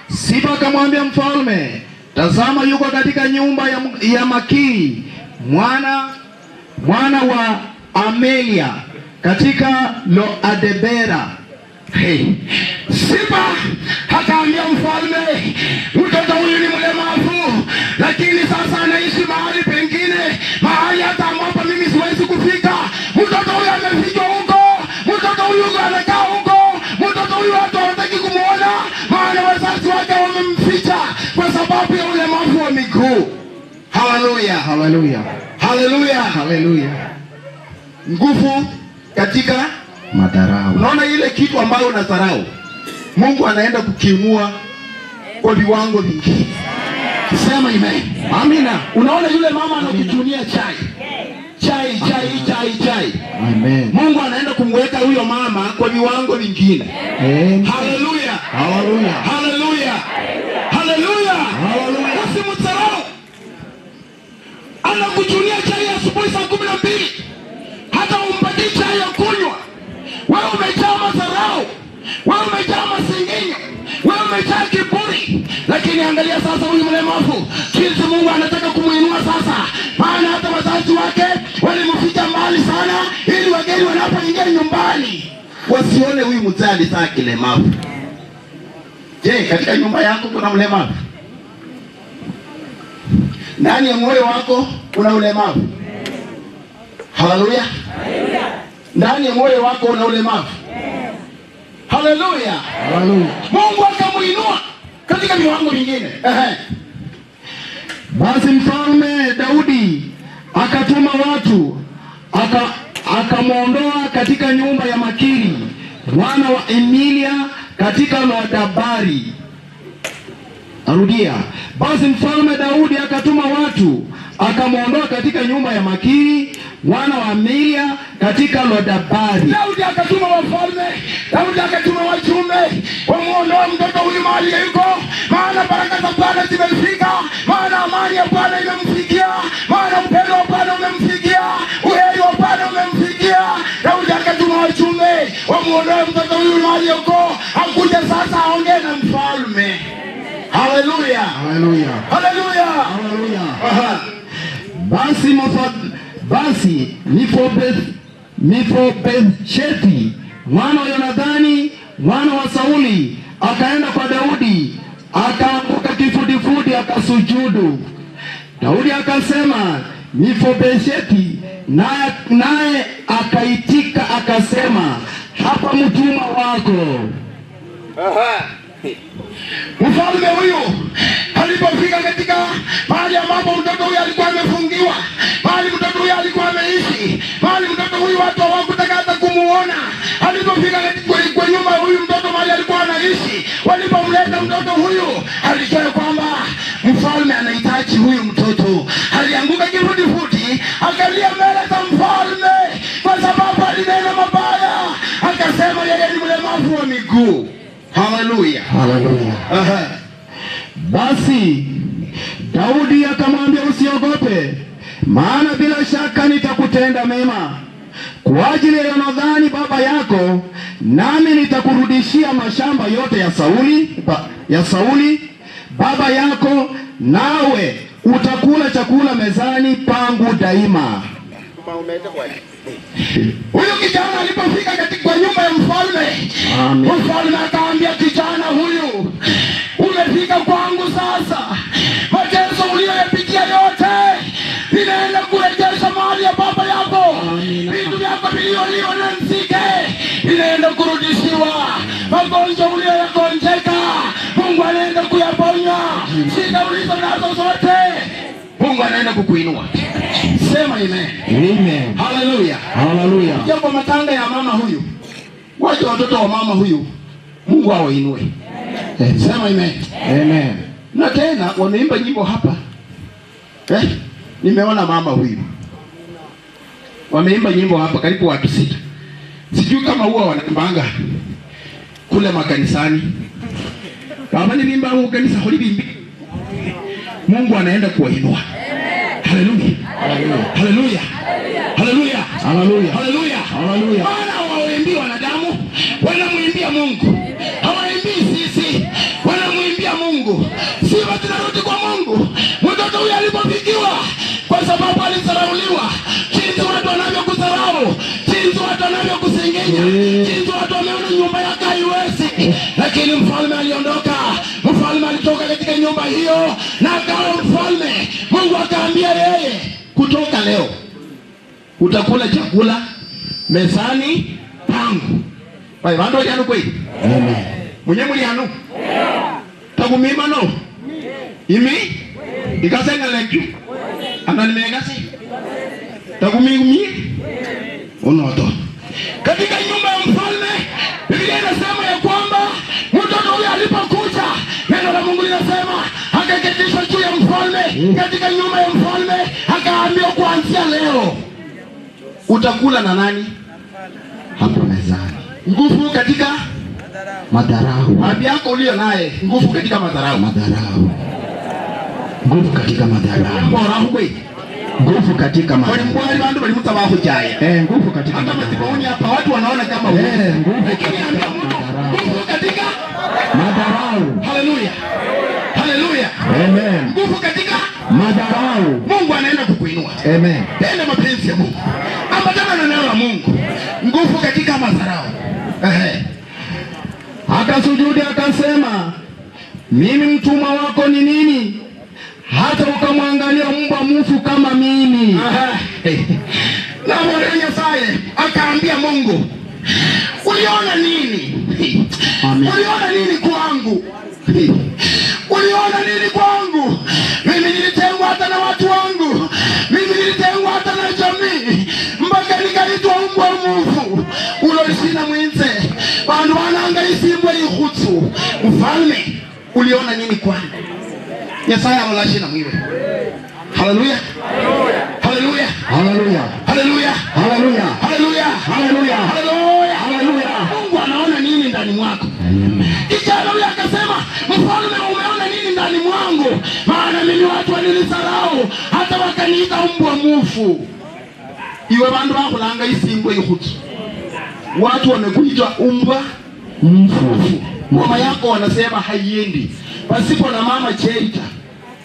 Siba akamwambia mfalme, tazama yuko katika nyumba ya Makiri mwana wa Amelia katika Lo-Adebera. Siba akaambia mfalme, mtoto huyu ni mlemavu, lakini sasa anaishi mahali pengine, mahali hata ambapo mimi siwezi kufika. Mtoto huyu amefichwa huko, mtoto huyu anakaa huko, mtoto huyu watu hawataki kumuona, maana wazazi wake wamemficha kwa sababu ya ulemavu wa miguu. Haleluya. Haleluya. Haleluya. Haleluya. Nguvu katika madharau. Unaona ile kitu ambayo unadharau, Mungu anaenda kukiinua kwa viwango vingi. Sema amen. Amina. Unaona yule mama anakuchunia chai. Amen. Mungu anaenda kumweka huyo mama kwa viwango vingine. Amen. Haleluya. Haleluya. Haleluya. Haleluya. Haleluya. Usimdharau. Anakuchunia chai asubuhi saa 12. Hata umpatie chai ya kunywa. Wewe umejaa madharau. Wewe umejaa masengenyo. Wewe umejaa kiburi. Lakini angalia sasa huyu mlemavu, jinsi Mungu anataka kumuinua sasa. Maana hata wazazi wake walimficha mbali sana ili wageni wanapoingia nyumbani wasione huyu mzali saa kilemavu. Je, katika nyumba yako kuna ulemavu? Ndani ya moyo wako kuna ulemavu? Haleluya. Ndani ya moyo wako una ulemavu? Haleluya. Mungu akamuinua katika viwango vingine. Basi mfalme Daudi akatuma watu akamwondoa katika nyumba ya Makiri mwana wa Emilia katika Lodabari. Arudia. Basi mfalme Daudi akatuma watu akamwondoa katika nyumba ya Makiri mwana wa Emilia katika Lodabari. Daudi akatuma wafalme, Daudi akatuma wajumbe wamuondoa mtoto huyu mahali yuko, maana baraka za Bwana zimefika, maana amani ya Bwana imemfikia, maana upendo wa Bwana umemfikia, uheri wa Bwana umemfikia. Daudi akatuma wajumbe wamuondoe mtoto huyu mahali yuko, akuja sasa aongee na mfalme. Haleluya. Haleluya. Haleluya. Haleluya. Basi Mefiboshethi mwana wa Yonathani mwana wa Sauli akaenda kwa Daudi, akaanguka kifudifudi akasujudu. Daudi akasema, Mefiboshethi, naye akaitika akasema, hapa mtumwa wako. Mfalme huyu alipofika katika mahali ambapo mtoto huyu alikuwa amefungiwa, mahali mtoto huyu alikuwa ameishi, mahali mtoto huyu watu hawakutaka hata kumuona. Alipofika kwa nyumba huyu mtoto mahali alikuwa anaishi, walipomleta mtoto huyu, alijua kwamba mfalme anahitaji huyu mtoto. Alianguka kifudifudi, akalia mbele za mfalme kwa sababu alinena mabaya. Akasema yeye ni mlemavu wa miguu. Haleluya. Haleluya. Basi Daudi akamwambia, usiogope, maana bila shaka nitakutenda mema kwa ajili ya Yonathani baba yako, nami nitakurudishia mashamba yote ya Sauli baba yako, nawe utakula chakula mezani pangu daima. Huyu kijana alipofika katika nyumba ya mfalme, mfalme akaambia kijana huyu, umefika kwangu sasa, mateso uliyoyapitia yote ninaenda kurejesha mali ya baba yako, vitu vyako vilivyoliwa na nzige ninaenda kurudishiwa, magonjwa uliyoyagonjeka Mungu anaenda kuyaponya, shida ulizo nazo zote Mungu anaenda kukuinua. Sema amen. Amen. Haleluya. Haleluya. Jambo matanga ya mama huyu, waje watoto wa mama huyu Mungu awainue. Sema amen. Amen. Na tena wameimba nyimbo hapa. Nimeona mama huyu wameimba nyimbo hapa karibu watu 6. Sijui kama huwa wanaimbanga kule makanisani. Baba ni bimba huko kanisa holi bimbi. Mungu anaenda kuwainua. Haleluya. Haleluya. Haleluya. Haleluya. Haleluya. Haleluya. Maana hawaimbii wanadamu, wanamuimbia Mungu. Hawaimbii sisi, wanamuimbia Mungu. Sifa tunarudi kwa Mungu. Mtoto huyu alipofikiwa kwa sababu alisarauliwa, jinsi watu wanavyokudharau, jinsi watu wanavyokusengenya, jinsi watu wameona nyumba yake haiwezi. Lakini mfalme aliondoka. Mfalme alitoka katika nyumba hiyo na akawa mfalme. Mungu akaambia yeye, kutoka leo utakula chakula mezani pangu. Bai bandu wajanu kweli? Amen. Mwenye muli hanu? Tagumima no? Imi? Ikasenga lekyu? Anani megasi? Takumigumi unoto. Katika nyumba ya mfalme Biblia inasema ya kwamba mtoto huyo alipokuja, neno la Mungu linasema akaketishwa juu ya mfalme katika nyumba ya mfalme, akaambiwa kuanzia leo utakula na nani? Hapo mezani. Nguvu katika madharau. Mabi yako ulio naye, nguvu katika madharau. Madharau. Nguvu katika madharau. Bora huwe. Nguvu katika madharau. Kwa mbali bandu bali mutabaho jaye. Nguvu katika madharau. Hata mtiboni hapa watu wanaona kama wewe. Nguvu katika madharau. Haleluya. Haleluya. Amen. Nguvu katika madharau. Mungu anaenda kukuinua. Amen. Tenda mapenzi ya Mungu. Ambatana na neno la Mungu. Nguvu katika madharau. Akasujudi akasema, mimi mtumwa wako ni nini hata ukamwangalia mbwa mfu kama mimi? Na Mwokozi akaambia Mungu, uliona nini? Uliona nini kwangu? Uliona nini kwangu? Mimi nilitengwa hata na watu wangu. Mimi nilitengwa hata na jamii. Mpaka nikaitwa mbwa mfu. Uloisina mwinze. Bandu wanaangaisi mbwa ikhutsu. Mfalme, uliona nini kwangu? Yesaya alolashina mwiwe. Haleluya. Haleluya. Haleluya. Haleluya. Haleluya. Haleluya. Haleluya. Haleluya. Haleluya. Mungu anaona nini ndani mwako? Kisha Haleluya akasema, mfalme umeona nini ndani mwangu? Maana mimi watu walinisarau hata wakaniita mbwa mfu. Iwe bandu bakulanga isimbwe ikhutsu. Watu wamekuita mbwa mfu. Mama yako wanasema haiendi. Pasipo na mama Cheita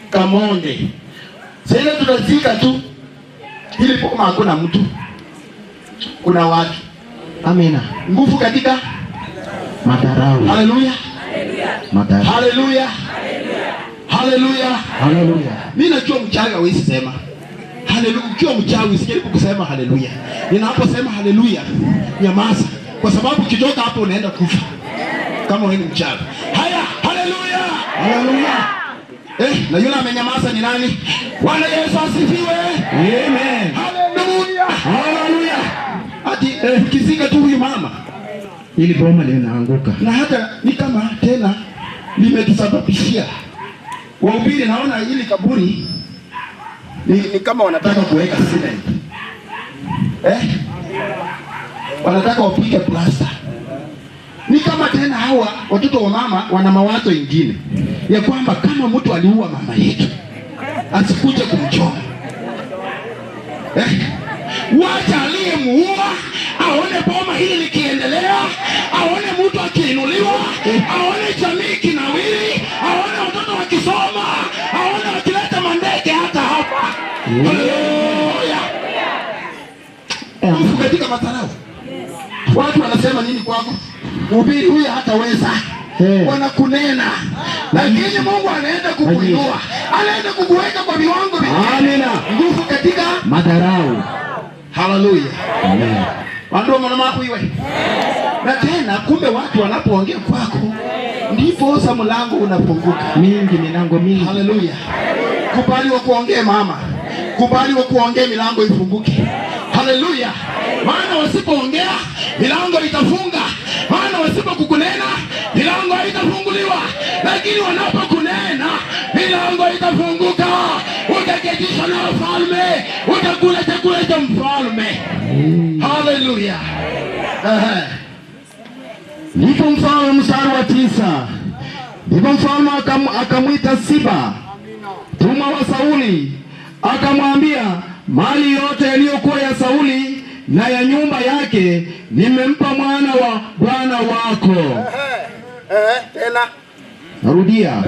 Kamonde. Sasa tunazika tu. Ili pokoma hakuna mtu. Kuna watu. Amina. Nguvu katika madharau. Haleluya. Madharau. Haleluya. Haleluya. Haleluya. Mimi najua mchawi hawezi sema haleluya. Ukiwa mchawi usijaribu kusema haleluya. Ninaposema haleluya, nyamaza, kwa sababu ukitoka hapo unaenda kufa kama wewe ni mchawi. Haya, haleluya. Haleluya. Na yule amenyamaza ni nani? Bwana Yesu asifiwe. Amen. Haleluya. Haleluya. Ati kizika tu huyu mama, ili boma linaanguka. Na hata ni kama tena limetusababishia wahubiri, naona hili kaburi ni kama wanataka kuweka cement. Wanataka wapike plasta. Ni kama tena hawa watoto wa mama wana mawazo ingine ya kwamba kama mtu aliua mama yetu asikuje kumchoma. Wacha aliyemuua aone boma hili likiendelea, aone mtu akiinuliwa, aone jamii kinawiri, aone watoto wakisoma, aone wakileta mandege hata hapa. Haleluya. Nguvu katika madharau. Watu wanasema nini kwako? Mhubiri huyu hataweza. Wanakunena. Lakini Mungu anaenda kukuinua. Anaenda kukuweka kwa viwango vingine. Amina. Nguvu katika madharau. Haleluya. Amen. Wandu mwana wako iwe. Na tena kumbe watu wanapoongea kwako ndipo sa mlango unapunguka. Mingi milango mingi. Haleluya. Kubali wa kuongea mama. Kubali wa kuongea milango ifunguke. Haleluya. Maana wasipoongea milango itafunga. Maana wasipokukunena milango haitafunguliwa. Lakini wanapokunena milango itafunguka. Utaketishwa na mfalme, utakula chakula cha mfalme. Haleluya. Ndipo mfalme mstari wa 9. Ndipo mfalme akamwita Siba, tumwa wa Sauli, akamwambia, mali yote yaliyokuwa ya Sauli na ya nyumba yake nimempa mwana wa bwana wako. Tena narudia.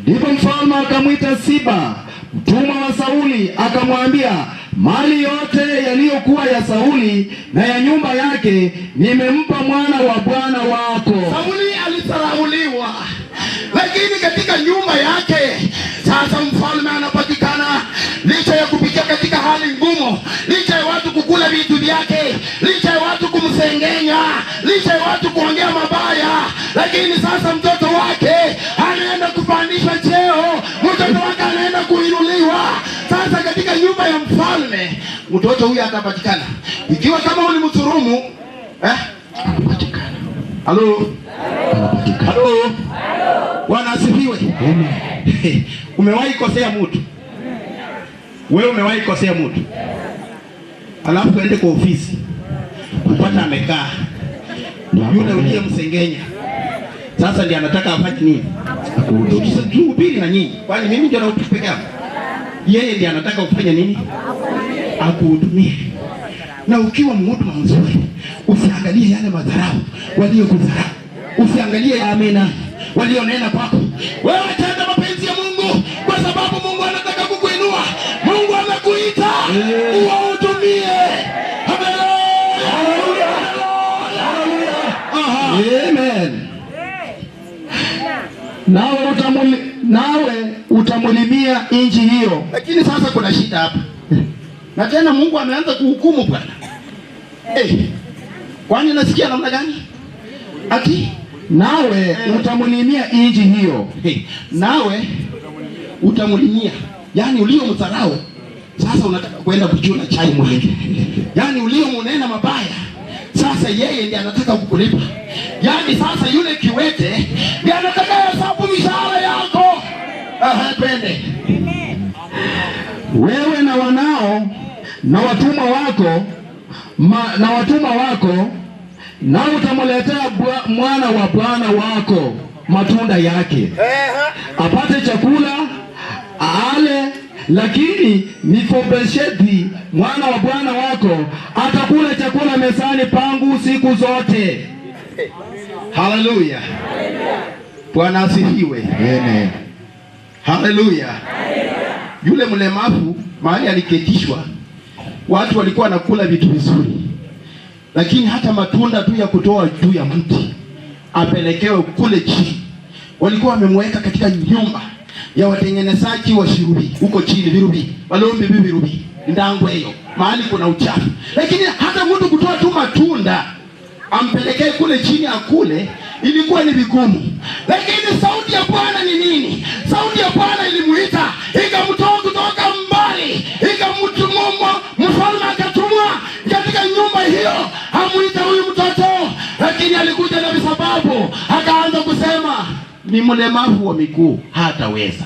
Ndipo mfalme akamwita Siba, mtumwa wa Sauli, akamwambia, mali yote yaliyokuwa ya Sauli na ya nyumba yake nimempa mwana wa bwana wako. Sauli alisarauliwa, lakini katika nyumba yake sasa mfalme anapatikana. Licha ya kupitia katika hali ngumu, licha ya watu kukula vitu vyake, licha ya watu kumsengenya, licha ya watu kuongea mabaya, lakini sasa mtoto wake anaenda kupandishwa cheo, mtoto wake anaenda kuinuliwa. Sasa katika nyumba ya mfalme, mtoto huyu atapatikana. Ikiwa kama ulimdhulumu, atapatikana. Halo? Halo? Bwana asifiwe. Umewahi kosea mtu? Wewe umewahi kosea mtu? Alafu uende kwa ofisi, upata amekaa yule uliyemsengenya. Sasa ndiye anataka afanye nini? Tuhubiri na nyinyi. Kwani mimi ndio naupeke yangu? Yeye ndiye anataka ufanye nini? Akuhudumie. Na ukiwa mhuduma mzuri, usiangalie yale madharau waliokudharau. Usiangalie amina walionena kwako. Wewe tenda mapenzi ya Mungu, kwa sababu Mungu anataka kukuinua. Mungu amekuita uwahudumie. Amen. Nawe utamulimia nchi hiyo. Lakini sasa kuna shida hapa. Na tena Mungu ameanza kuhukumu bwana. Kwani nasikia namna gani? Ati nawe utamulimia nchi hiyo. Nawe utamulimia. Yaani uliomdharau sasa unataka kwenda kuchuna chai mwake. Yaani uliomunena mabaya sasa yeye ndiye anataka kukulipa. Yaani sasa yule kiwete ndiye anataka hesabu mishahara yako. Pende. Wewe na wanao na watumwa wako na utamletea mwana wa bwana wako matunda yake, apate chakula ale. Lakini Mefiboshethi mwana wa bwana wako atakula chakula mezani pangu siku zote. Haleluya. Bwana asifiwe. Amen. Haleluya. Yule mlemavu mahali aliketishwa, watu walikuwa wanakula vitu vizuri, lakini hata matunda tu ya kutoa juu ya mti apelekewe kule chini. Walikuwa wamemweka katika nyumba ya watengenezaji wa shirubi huko chini, virubi walombe virubi ndangwe hiyo mahali kuna uchafu. Lakini hata mtu kutoa tu matunda ampelekee kule chini akule ilikuwa ni vigumu. Lakini sauti ya Bwana ni nini? Sauti ya Bwana ilimuita, ikamtoa kutoka mbali, ikamtumwa. Mfalme akatumwa katika nyumba hiyo amuita huyu mtoto, lakini alikuja na sababu, akaanza kusema ni mlemavu wa miguu, hataweza.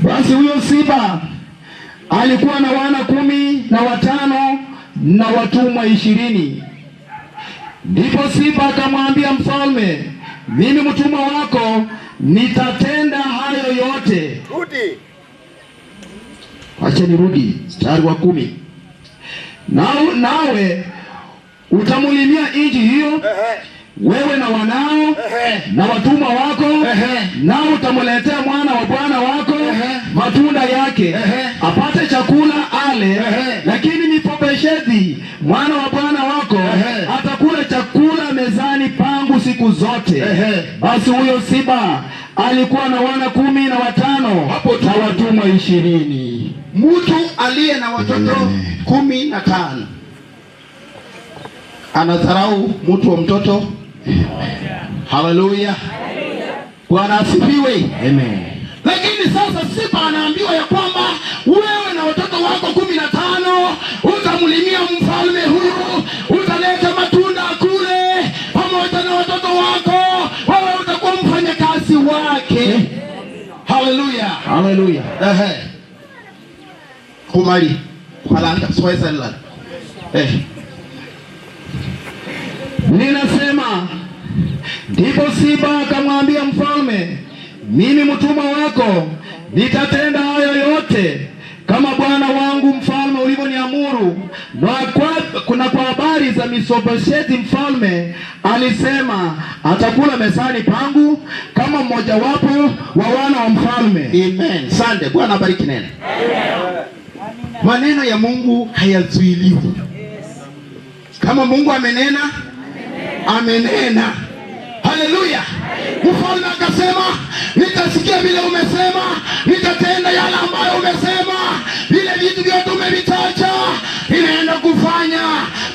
Basi huyo Siba alikuwa na wana 15 na watumwa 20. Ndipo Siba akamwambia mfalme, mimi mtumwa wako nitatenda hayo yote. Acha nirudi mstari wa 10. Nawe utamulimia nchi hiyo, wewe na wanao na watumwa wako, nao utamletea mwana wa bwana wako matunda yake, apate chakula ale. Lakini Mefiboshethi mwana wa bwana wako atakula chakula mezani pangu siku zote. Basi huyo Siba alikuwa na wana 15 na watumwa 20. Mtu aliye na watoto 15 anadharau mtu wa mtoto. Haleluya. Bwana asifiwe. Amen. Lakini sasa Siba anaambiwa ya kwamba wewe na watoto wako 15 utamlimia mfalme huyu, utaleta matunda kule pamoja na watoto wako, wewe utakuwa mfanyakazi wake. Haleluya. Haleluya. Kumali kwalanga Switzerland. Ninasema, ndipo Siba akamwambia mfalme, mimi mtumwa wako nitatenda hayo yote kama bwana wangu mfalme ulivyoniamuru. Na kwa habari za Mefiboshethi mfalme alisema atakula mezani pangu kama mmoja wapo wa wana wa mfalme. Amen. Sande. Bwana bariki neno. Maneno ya Mungu hayazuiliwi. Kama Mungu amenena, amenena. Haleluya. Mfalme akasema, nitasikia vile umesema, nitatenda yale ambayo umesema. Vile vitu vyote umevitaja ninaenda kufanya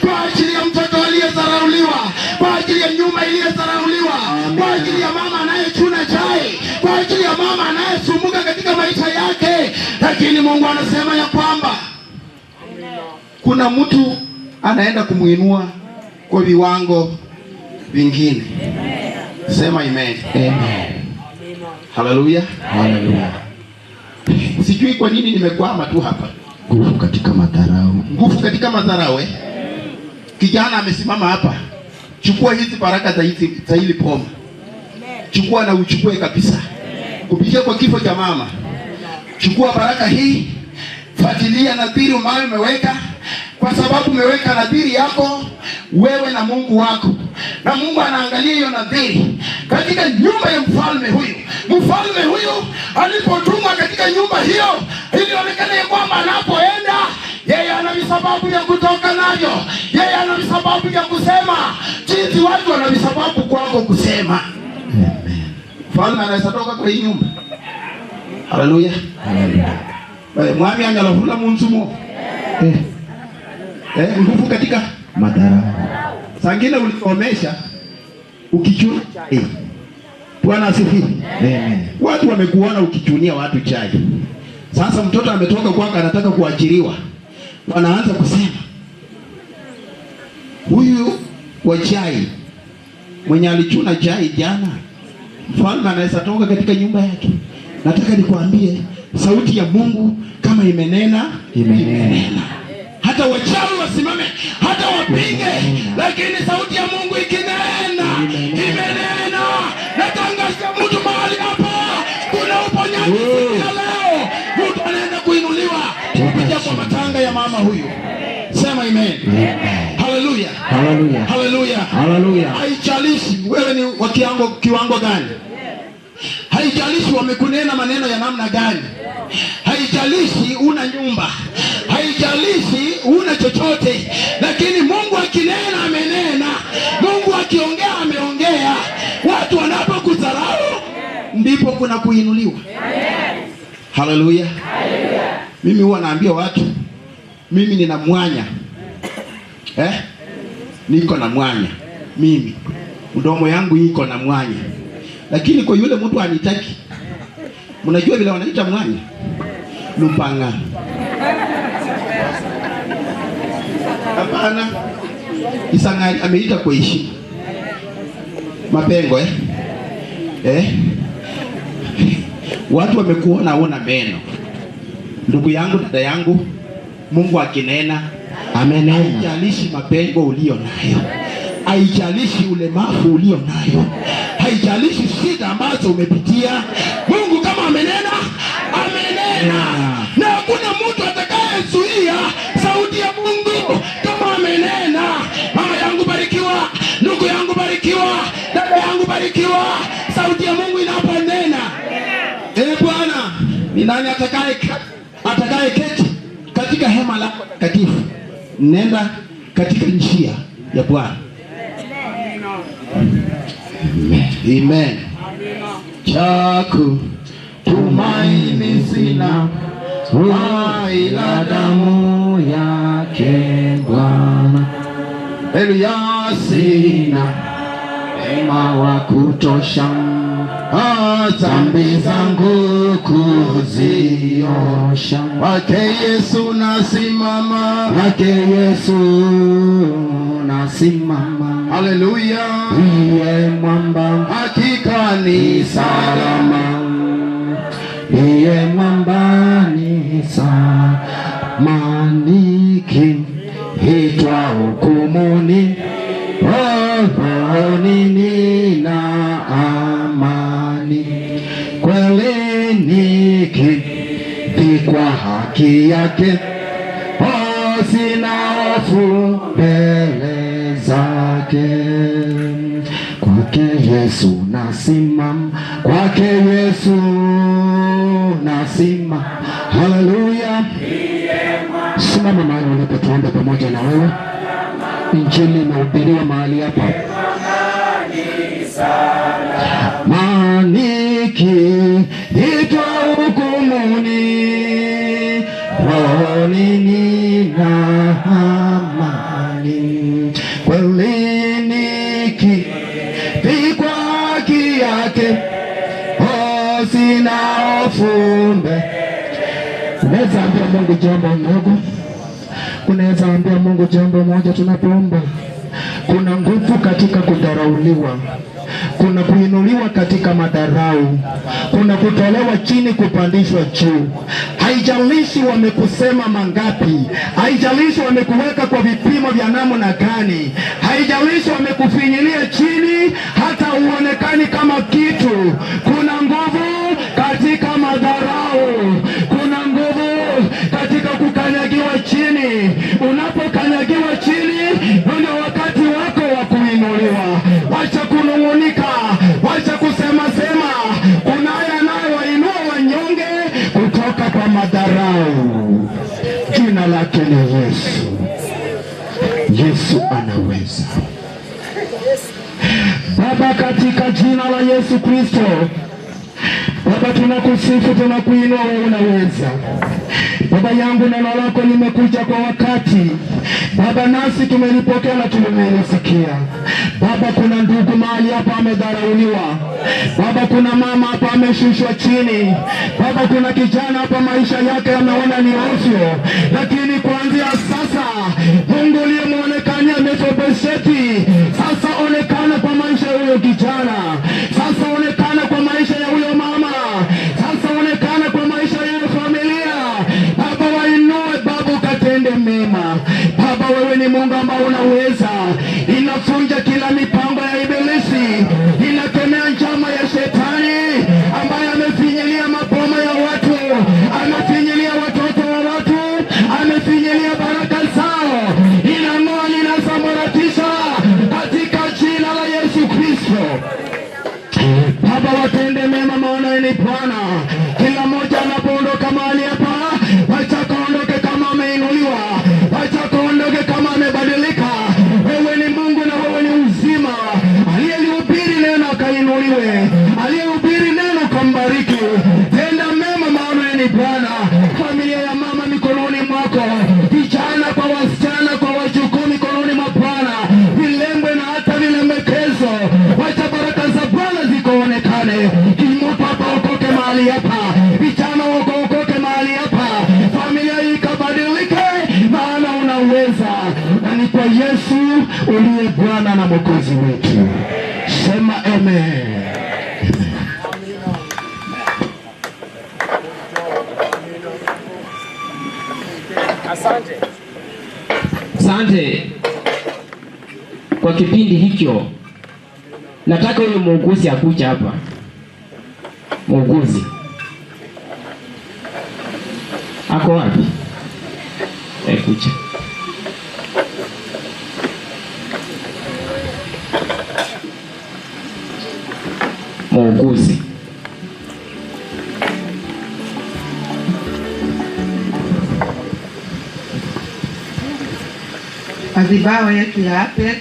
kwa ajili ya mtoto aliyedharauliwa, kwa ajili ya nyumba iliyodharauliwa, kwa ajili ya mama anayechuna chai, kwa ajili ya mama anayesumbuka katika maisha yake. lakini Mungu anasema ya kwamba kuna mtu anaenda kumuinua kwa viwango vingine. Sema amen. Amen. Haleluya. Haleluya. Sijui kwa nini nimekwama tu hapa. Nguvu katika madharau. Nguvu katika madharau. Kijana amesimama hapa. Chukua hizi baraka za hili poma. Chukua na uchukue kabisa. Kupitia kwa kifo cha mama. Chukua baraka hii. Fuatilia nadhiri ambayo umeweka, kwa sababu umeweka nadhiri yako wewe na Mungu wako. Na Mungu anaangalia hiyo nadhiri katika nyumba ya mfalme huyu. Mfalme huyu alipotumwa katika nyumba hiyo, ilionekana kwamba anapoenda yeye ana sababu ya kutoka navyo. Yeye ana sababu ya kusema jinsi watu wana sababu kwako kusema. Mfalme anaweza toka kwa hii nyumba. Haleluya. Haleluya. Mwami angalavula munzumo. Nguvu katika madharau. Sangine ulisomesha ukichuna chai. Bwana asifiwe. Amen. Watu wamekuona ukichunia watu chai. Sasa mtoto ametoka kwako anataka kuachiliwa. Wanaanza kusema huyu wa chai mwenye alichuna chai jana, mfalme anaweza toka katika nyumba yake. Nataka nikwambie sauti ya Mungu kama imenena, imenena. Hata wachawi wasimame, hata wapinge, lakini sauti ya Mungu ikinena, imenena. Natangaza mtu mahali hapa, kuna uponyaji siku ya leo. Mtu anaenda kuinuliwa kupitia kwa matanga ya mama huyu. Sema amen. Haleluya. Haleluya. Haleluya. Haleluya. Haijalishi wewe ni wa kiwango gani. Haijalishi wamekunena maneno ya namna gani. Haijalishi una nyumba. Haijalishi una chochote. Lakini Mungu akinena amenena. Mungu akiongea ameongea. Watu wanapokudharau ndipo kuna kuinuliwa. Haleluya. Mimi huwa naambia watu mimi nina mwanya. Niko na mwanya. Mimi mdomo yangu iko na mwanya. Lakini kwa yule mtu anitaki. Mnajua vile wanaita mwanya? Lumpanga. Hapana. Isangari ameita kwa heshima. Mapengo watu wamekuona una meno. Ndugu yangu, dada yangu, Mungu akinena amenena. Haijalishi mapengo ulio nayo. Haijalishi ulemavu ulio nayo. Haijalishi shida ambazo umepitia. Mungu kama amenena, amenena. Na hakuna mtu atakayezuia sauti ya Mungu kama amenena. Mama yangu barikiwa, ndugu yangu barikiwa, dada yangu barikiwa. Sauti ya Mungu inaponena. Bwana, ni nani atakaye keti katika hema lako takatifu? Nenda katika njia ya Bwana. Amen. Chaku tumaini sina ila damu yake Bwana. Haleluya. Sina wema wa kutosha dhambi zangu kuziosha. Kwake Yesu nasimama. Kwake Yesu nasimama. Haleluya. Iye mwamba hakika ni salama. Iye mwamba ni salama. Nikiitwa hukumuni, rohoni nina amani. Kweli nikivikwa haki yake, sina hofu mbele zake. Kwake Yesu nasimama. Kwake Yesu nasimama. Haleluya. Simama mahali ulipo, tuombe pamoja na wewe. Injili imehubiriwa mahali hapa. Nikiitwa hukumuni, rohoni nina amani. Kweli nikivikwa haki yake, sina hofu mbele. Unaweza ambia Mungu jambo ndogo. Unaweza ambia Mungu jambo moja tunapoomba. Kuna nguvu katika kudharauliwa. Kuna kuinuliwa katika madharau. Kuna kutolewa chini kupandishwa juu. Haijalishi wamekusema mangapi, haijalishi wamekuweka kwa vipimo vya namna gani, haijalishi wamekufinyilia chini hata uonekani kama kitu. Kuna nguvu katika madharau. Kuna nguvu katika kukanyagiwa chini. Unapokanyagiwa chini, ndio wakati wako wa kuinuliwa. Wacha kunung'unika, wacha kusema sema. Kunaye anayewainua wanyonge kutoka kwa madharau. Jina lake ni Yesu. Yesu anaweza. Baba, katika jina la Yesu Kristo, Baba, tunakusifu, tunakuinua, wewe unaweza. Baba yangu, neno lako limekuja kwa wakati. Baba, nasi tumelipokea na tumelisikia. Baba, kuna ndugu mahali hapa amedharauliwa. Baba, kuna mama hapa ameshushwa chini. Baba, kuna kijana hapa maisha yake ameona ni ovyo. Lakini kuanzia sasa, Mungu uliyemuonekania Mefiboshethi, sasa onekana kwa maisha ya huyo kijana. Sasa onekana kwa maisha ya huyo mama. Sasa onekana kwa maisha ya familia. Baba, wainue Baba, ukatende mema. Baba, wewe ni Mungu ambao unaweza. Inafunja kila mipango ya ibilisi. Inakemea njama ya shetani ambaye amefinyilia mapoma ya watu, amefinyilia watoto wa watu, amefinyilia baraka zao. Inang'oa, inasambaratisha katika jina la Yesu Kristo. Baba, watende mema, maana ni Bwana. Kila mmoja anapoondoka mahali hapa, wacha kaondoke kama ameinuliwa, wacha kaondoke kama amebadilika. Wewe ni Mungu na wewe ni uzima. Aliyehubiri neno akainuliwe, aliyehubiri neno kambariki. Tenda mema, maana ni Bwana. Familia ya mama mikononi mwako, vijana kwa wasichana kwa wajukuu mikononi mwa Bwana, vilembwe na hata vilembekezo. Wacha baraka za Bwana zikaonekane. Kimutu hapa okoke mahali hapa, vijana okoke mahali hapa, familia hii ikabadilike, maana unaweza. Na ni kwa Yesu uliye Bwana na Mwokozi wetu. Sema amen. Asante. Asante kwa kipindi hicho. Nataka huyo muuguzi akuja hapa. Muuguzi ako wapi? Kuja. Muuguzi. Madhabahu yetu ya APEC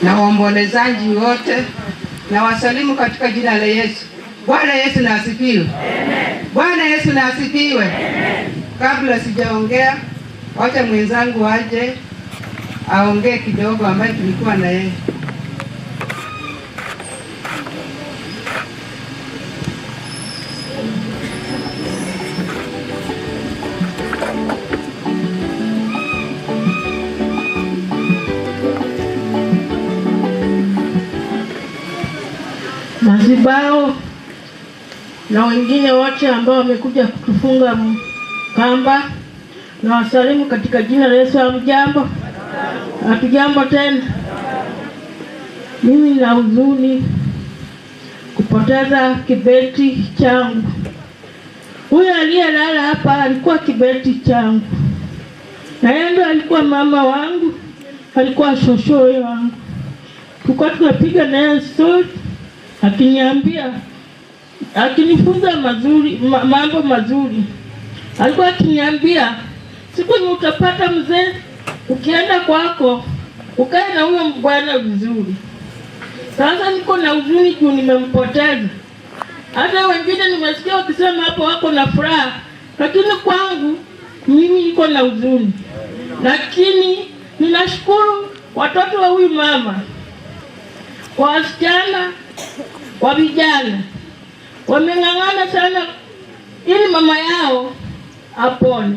na waombolezaji wote na wasalimu katika jina la Yesu. Bwana Yesu na asifiwe. Bwana Yesu na asifiwe. Kabla sijaongea, wacha mwenzangu aje aongee kidogo ambaye tulikuwa na yeye. Madhabahu na wengine wote ambao wamekuja kutufunga kamba, na wasalimu katika jina la Yesu. Hamjambo? Hatujambo tena. Mimi nina huzuni kupoteza kibeti changu. Huyu aliyelala hapa alikuwa kibeti changu, na yeye ndo alikuwa mama wangu, alikuwa shoshoe wangu. Tulikuwa tunapiga naye story, akiniambia, akinifunza mazuri, mambo mazuri. Alikuwa akiniambia, siku ni utapata mzee, ukienda kwako ukae na huyo bwana vizuri. Sasa niko na huzuni juu nimempoteza. Hata wengine nimesikia wakisema hapo wako na furaha, lakini kwangu mimi niko na huzuni. Lakini ninashukuru watoto wa huyu mama, kwa wasichana, kwa vijana, wameng'ang'ana sana ili mama yao apone,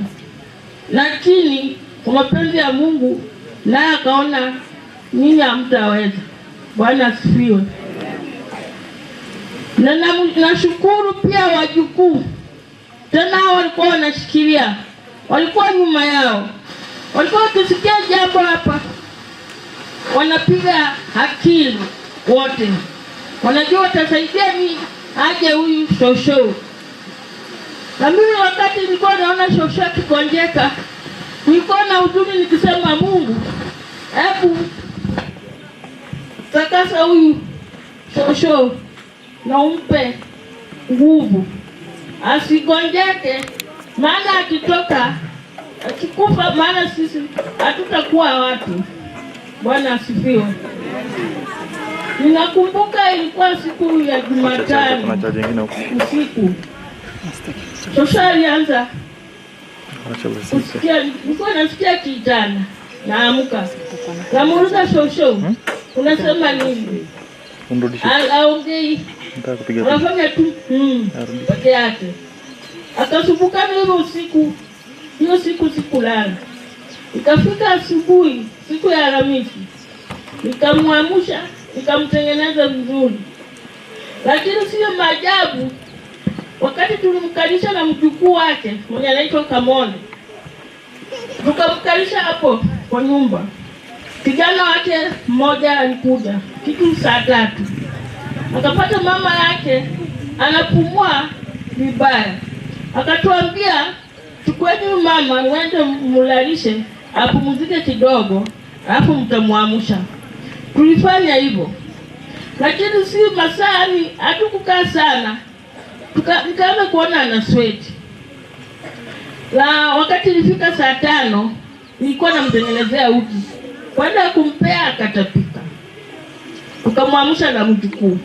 lakini kwa mapenzi ya Mungu naye akaona nyinyi hamtaweza. Bwana asifiwe. Na nashukuru pia wajukuu, tena hao walikuwa wanashikilia, walikuwa nyuma yao, walikuwa wakisikia jambo hapa wanapiga akili wote, wanajua watasaidia ni aje huyu shosho. Na mimi wakati nilikuwa naona shosho akikonjeka, nilikuwa na huzuni nikisema, Mungu, hebu takasa huyu shosho na umpe nguvu asigonjeke, maana akitoka akikufa, maana sisi hatutakuwa watu. Bwana asifiwe. Ninakumbuka ilikuwa siku ya Jumatano usiku, shosho alianza kusikia, nilikuwa nasikia kijana, naamka namuuliza shosho, unasema nini? Aongei, anafanya tu peke yake. Akasumbuka hivyo usiku, hiyo siku sikulala. Ikafika asubuhi siku ya Alhamisi, nikamwamsha, nikamtengeneza vizuri, lakini sio maajabu. Wakati tulimkalisha na mjukuu wake mwenye anaitwa Kamonde, tukamkalisha hapo kwa nyumba, kijana wake mmoja alikuja kitu saa 3, akapata mama yake anapumua vibaya, akatuambia chukueni mama mwende mulalishe apumzike kidogo, alafu mtamwamsha. Tulifanya hivyo, lakini si masani, hatukukaa sana, nikaanza kuona ana sweat. Na wakati ilifika saa 5, nilikuwa namtengenezea uji, kwenda kumpea akatapika. Tukamwamsha na mjukuu,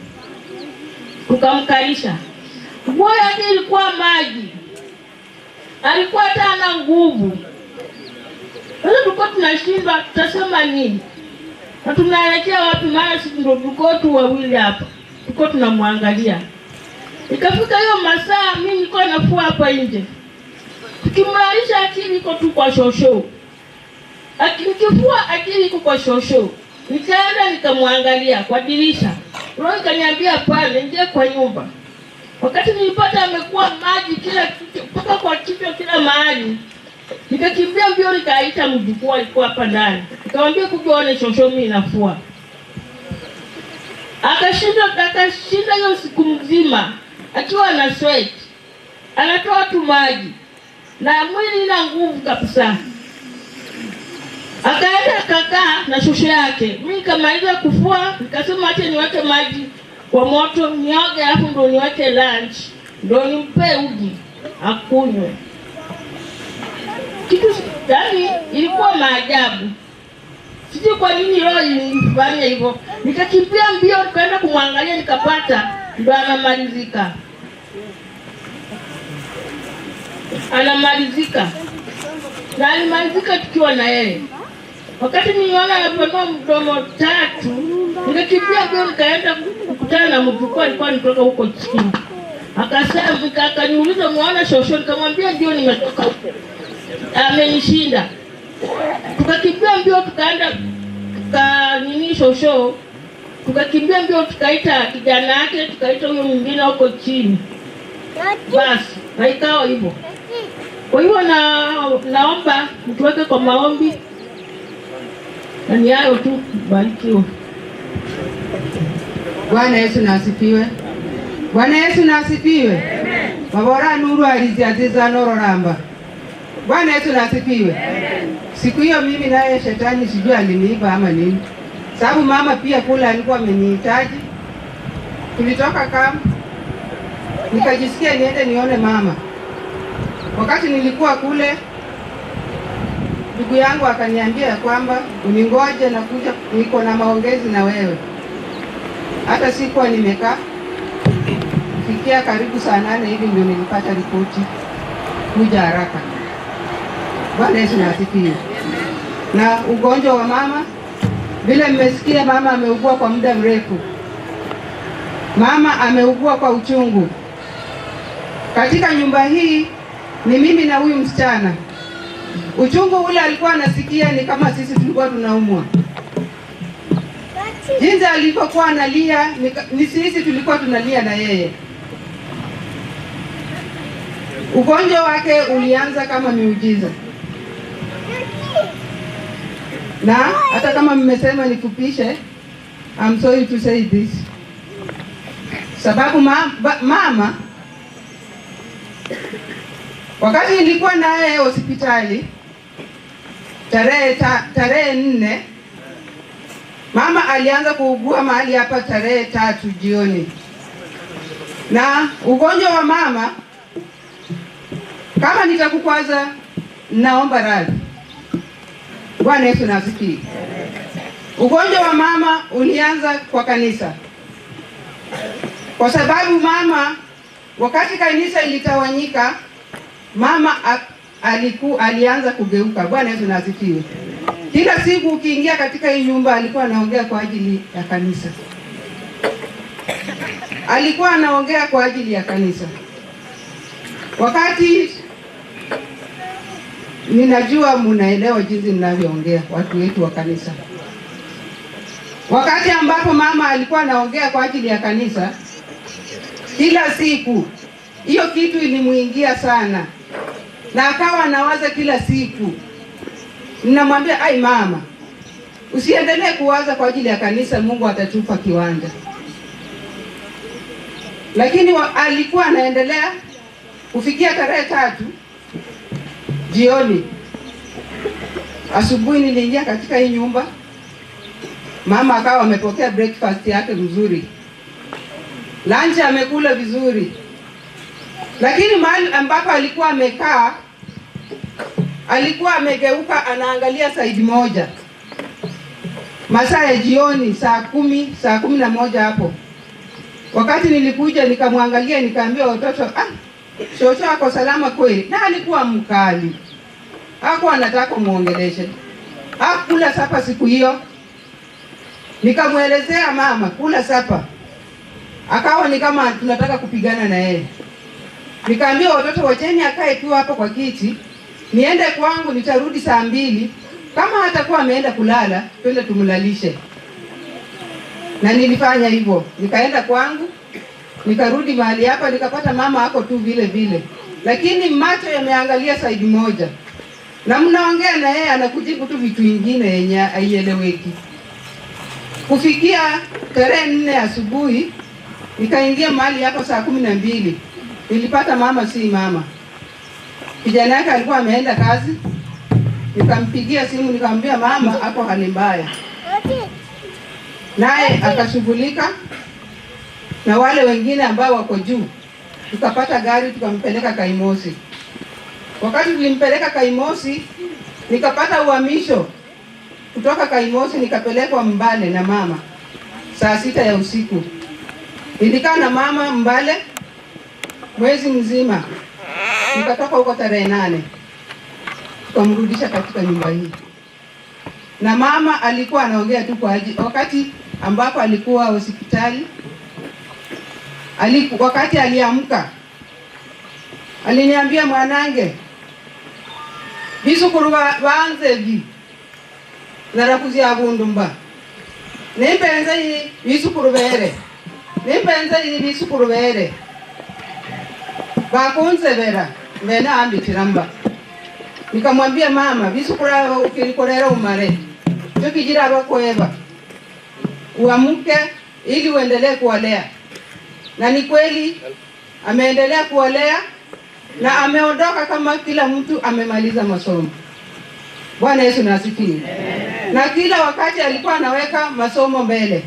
tukamkalisha. Nguo yake ilikuwa maji, alikuwa hata hana nguvu. Sasa tulikuwa tunashindwa tutasema nini na tunaelekea wapi, maana sisi ndio tulikuwa tu wawili hapa, tulikuwa tunamwangalia. Ikafika hiyo masaa, mimi nilikuwa nafua hapa nje, tukimlalisha akili iko tu kwa shosho, nikifua akili iko kwa shosho. Nikaenda nikamwangalia kwa dirisha, roho ikaniambia pale nje kwa nyumba. Wakati nilipata amekuwa maji kila kitu, mpaka kwa kichwa kila mahali, nikakimbia mbio nikaita mjukuu alikuwa hapa ndani, nikamwambia kuja one shosho mimi nafua. Akashinda hiyo siku mzima akiwa na sweat, anatoa tu maji na mwili ina nguvu kabisa. Akaenda akakaa na shosho yake. Mimi nikamaliza kufua, nikasema acha niweke maji kwa moto nioge, hapo ndo niweke lunch, ndo nimpe uji akunywe. Kitu gani ilikuwa maajabu. Sijui kwa nini roho ilifanya hivyo. Nikakimbia mbio nikaenda kumwangalia, nikapata ndo anamalizika. Na alimalizika tukiwa na yeye. Wakati niliona anapanua mdomo 3, nikakimbia mbio nikaenda kukutana na mjukuu alikuwa anatoka huko chini. Akasema, akaniuliza muona shosho? Nikamwambia ndio nimetoka huko, amenishinda. Tukakimbia mbio tukaenda shosho, tukakimbia mbio tukaita kijana yake, tukaita huyo mwingine huko chini. Basi na ikawa hivyo. Kwa hiyo naomba mtuweke kwa maombi. Na ni hayo tu, barikiwa. Bwana Yesu na asifiwe. Bwana Yesu na asifiwe. Mabora nuru aliziaziza nororamba. Bwana Yesu na asifiwe. Siku hiyo mimi naye shetani sijui aliniiba ama nini. Sababu mama pia kula alikuwa amenihitaji. Tulitoka kama nikajisikia niende nione mama. Wakati nilikuwa kule, ndugu yangu akaniambia kwamba uningoje na kuja, niko na maongezi na wewe. Hata sikuwa nimekaa, fikia karibu saa 8 hivi ndio nilipata ripoti kuja haraka. Bwana Yesu asifiwe. Na ugonjwa wa mama, vile mmesikia, mama ameugua kwa muda mrefu. Mama ameugua kwa uchungu. Katika nyumba hii ni mimi na huyu msichana. Uchungu ule alikuwa anasikia ni kama sisi tulikuwa tunaumwa. Jinsi alivyokuwa analia ni sisi tulikuwa tunalia na yeye. Ugonjwa wake ulianza kama miujiza. Na hata kama mmesema nifupishe, I'm sorry to say this. Sababu mama wakati nilikuwa naye hospitali tarehe 4, mama alianza kuugua mahali hapa tarehe 3 jioni. Na ugonjwa wa mama, kama nitakukwaza naomba radhi. Bwana Yesu asifiwe. Ugonjwa wa mama ulianza kwa kanisa. Kwa sababu mama wakati kanisa ilitawanyika, mama alianza kugeuka. Bwana Yesu asifiwe. Kila siku ukiingia katika hii nyumba alikuwa anaongea kwa ajili ya kanisa. Alikuwa anaongea kwa ajili ya kanisa. Wakati ninajua mnaelewa jinsi ninavyoongea watu wetu wa kanisa. Wakati ambapo mama alikuwa anaongea kwa ajili ya kanisa, kila siku hiyo kitu ilimuingia sana. Na akawa anawaza kila siku. Ninamwambia, ai mama, usiendelee kuwaza kwa ajili ya kanisa, Mungu atatupa kiwanja. Lakini alikuwa anaendelea kufikia tarehe 3 jioni. Asubuhi niliingia katika hii nyumba, mama akawa amepokea breakfast yake mzuri, lunch amekula vizuri. Lakini mahali ambapo alikuwa amekaa, alikuwa amegeuka anaangalia side moja. Masaa ya jioni, saa 11 hapo. Wakati nilikuja nikamwangalia, nikaambia watoto, shosho ako salama kweli? Na alikuwa mkali. Hakuwa anataka muongeleshe. Hakula sapa siku hiyo. Nikamwelezea mama, kula sapa. Akawa ni kama tunataka kupigana na yeye. Nikaambia watoto wacheni akae tu hapa kwa kiti. Niende kwangu, nitarudi saa 2. Kama hatakuwa ameenda kulala, twende tumlalishe. Na nilifanya hivyo. Nikaenda kwangu, nikarudi mahali hapa, nikapata mama ako tu vile vile. Lakini macho yameangalia side moja. Na mnaongea na yeye anakujibu tu vitu vingine yenye haieleweki. Kufikia tarehe 4 asubuhi, nikaingia mahali hapa saa 12. Nilipata mama si mama. Kijana yake alikuwa ameenda kazi. Nikampigia simu nikamwambia mama hapo hali mbaya. Naye akashughulika na wale wengine ambao wako juu. Tukapata gari tukampeleka Kaimosi. Wakati tulimpeleka Kaimosi, nikapata uhamisho. Kutoka Kaimosi nikapelekwa Mbale na mama. Saa 6 ya usiku. Nilikaa na mama Mbale mwezi mzima. Nikatoka huko tarehe 8. Tukamrudisha katika nyumba hii. Na mama alikuwa anaongea tu kwa ajili wakati ambapo alikuwa hospitali. Wakati aliamka aliniambia, mwanange, bisukuru baanze vi narakuzia abundumba. Nimpenza hii bisukuru bere. Nimpenza hii bisukuru bere. Bakunze bera. Mbena ambitiramba. Nikamwambia mama, bisukura ukilikorera umare. Tukijira abakweba. Uamuke ili uendelee kuwalea. Na ni kweli ameendelea kuwalea na ameondoka kama kila mtu amemaliza masomo. Bwana Yesu asifiwe. Na kila wakati alikuwa anaweka masomo mbele.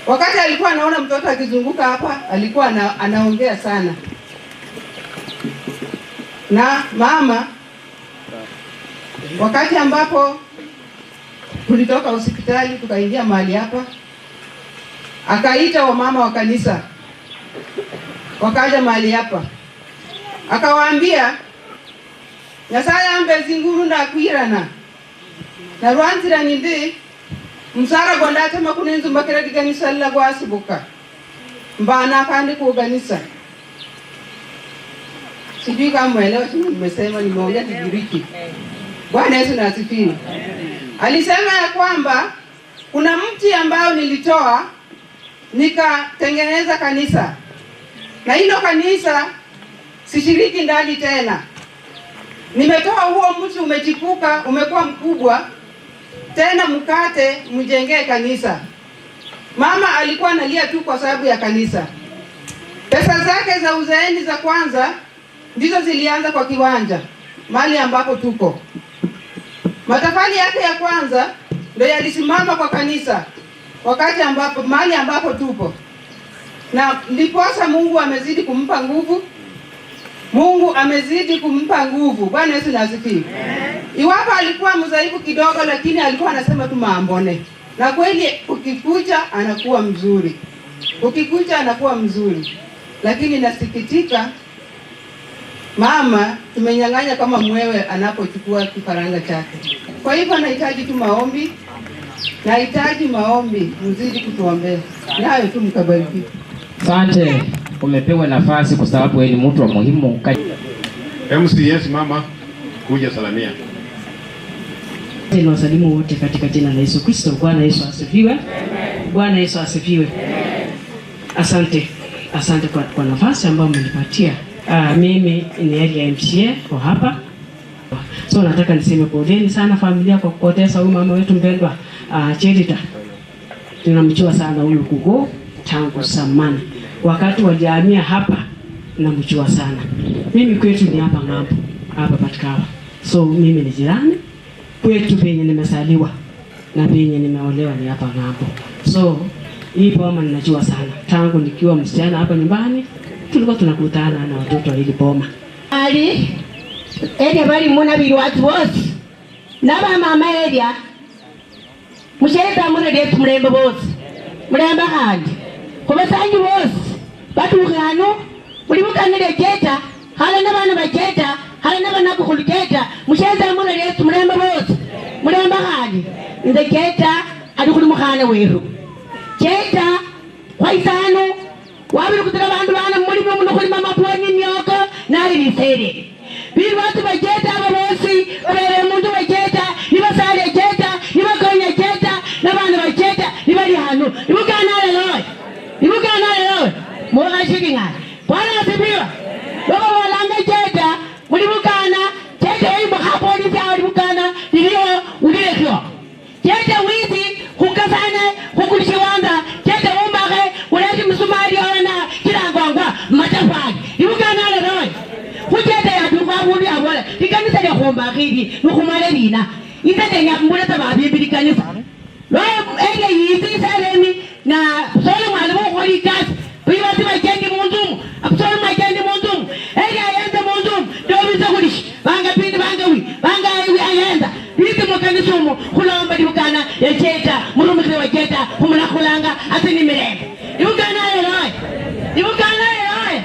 Wakati alikuwa anaona mtoto akizunguka hapa, alikuwa anaongea sana. Na mama wakati ambapo tulitoka hospitali tukaingia mahali hapa, akaita wamama wa kanisa. Wakaja mahali hapa. Akawaambia, Nyasaye ambe zinguru na kuirana. Na rwanzira nindi msara gondate makunenzu mbakira diganisa la gwasibuka. Mbana kandi kuganisa. Sijui kama mwelewa nimesema, nimeongea Kigiriki. Bwana Yesu na asifiwe. Alisema ya kwamba kuna mti ambao nilitoa nikatengeneza kanisa, na hilo kanisa sishiriki ndani tena. Nimetoa huo mti, umechipuka, umekuwa mkubwa, tena mkate mjengee kanisa. Mama alikuwa analia tu kwa sababu ya kanisa. Pesa zake za uzeeni za kwanza ndizo zilianza kwa kiwanja mahali ambapo tuko. Matafali yake ya kwanza ndio yalisimama kwa kanisa wakati ambapo mahali ambapo tupo. Na ndiposa Mungu amezidi kumpa nguvu. Mungu amezidi kumpa nguvu. Bwana Yesu asifiwe. Iwapo alikuwa mzaifu kidogo, lakini alikuwa anasema tu maambone. Na kweli ukikuja anakuwa mzuri. Ukikuja anakuwa mzuri. Lakini nasikitika mama tumenyang'anya kama mwewe anapochukua kifaranga chake. Kwa hivyo nahitaji tu maombi. Nahitaji maombi, mzidi kutuombea. Nayo tu mkabariki. Asante, umepewa nafasi kwa sababu wewe ni mtu wa muhimu. MCS mama kuja salamia. Wasalimu wote katika jina la Yesu Kristo. Bwana Yesu asifiwe. Bwana Yesu asifiwe. Asante. Asante kwa nafasi ambayo mmenipatia. Mimi ni area MCA kwa hapa. So nataka niseme poleni sana familia kwa kupoteza huyu mama wetu mpendwa Cherita. Tunamjua sana huyu kugo tangu zamani. Wakati wajahamia hapa namjua sana. Mimi kwetu ni hapa ng'ambo, hapa Patikawa. So mimi ni jirani. Kwetu penye nimesaliwa na penye nimeolewa ni hapa ng'ambo. So hii boma ninajua sana. Tangu nikiwa msichana hapa nyumbani tulikuwa tunakutana na watoto wa hili boma. Area bali muna bili watu wote. Naba mama area. Musheta muna detu mrembo wote. Mrembo handi. Kubasanyi wote. Batu ukano. Mulibukanile keta. Hala nabana baketa. Hala nabana kukuliketa. Musheta muna detu mrembo wote. Mrembo handi. Nze keta adukuli mukhana weru. Keta kwa isano. Wabili kutila bandu bana mulimo munukuli mama puwanyi nyoko. Nari nisere. Bili watu baketa ababosi. Bele mundu baketa. Nibasali keta. Nibakonya keta. Nabana baketa. Nibali hanu. Nibukana leloy. Nibukana leloy. Mwoga shiki nga. Bwana asifiwe. Baba walanga keta. Mulibukana. Keta hii mkapolisi hao libukana. Nilio ulekyo. Keta wizi. Kukasane. Kukulishiwanda. Keta umbake. Uleti msumari ona. Kila ngwangwa. Matafagi. Nibukana leloy. Kujeta ya tufabundi awala. Ikanisa ya kumbakiri. Nukumale lina. Itende nyambule tababibi likanisa. Loe ege yisi saremi. Na sole mwalimu kwa likasi. Privati maikendi mundumu. Akusole maikendi mundumu. Ege ayende mundumu. Dobiza kulishi. Banga pindi banga wi. Banga ayenda. Liti mwakanisumu. Kulomba dibukana ya cheta. Murumikile wa cheta. Humula kulanga. Asini mirembe. Dibukana eloy. Dibukana eloy.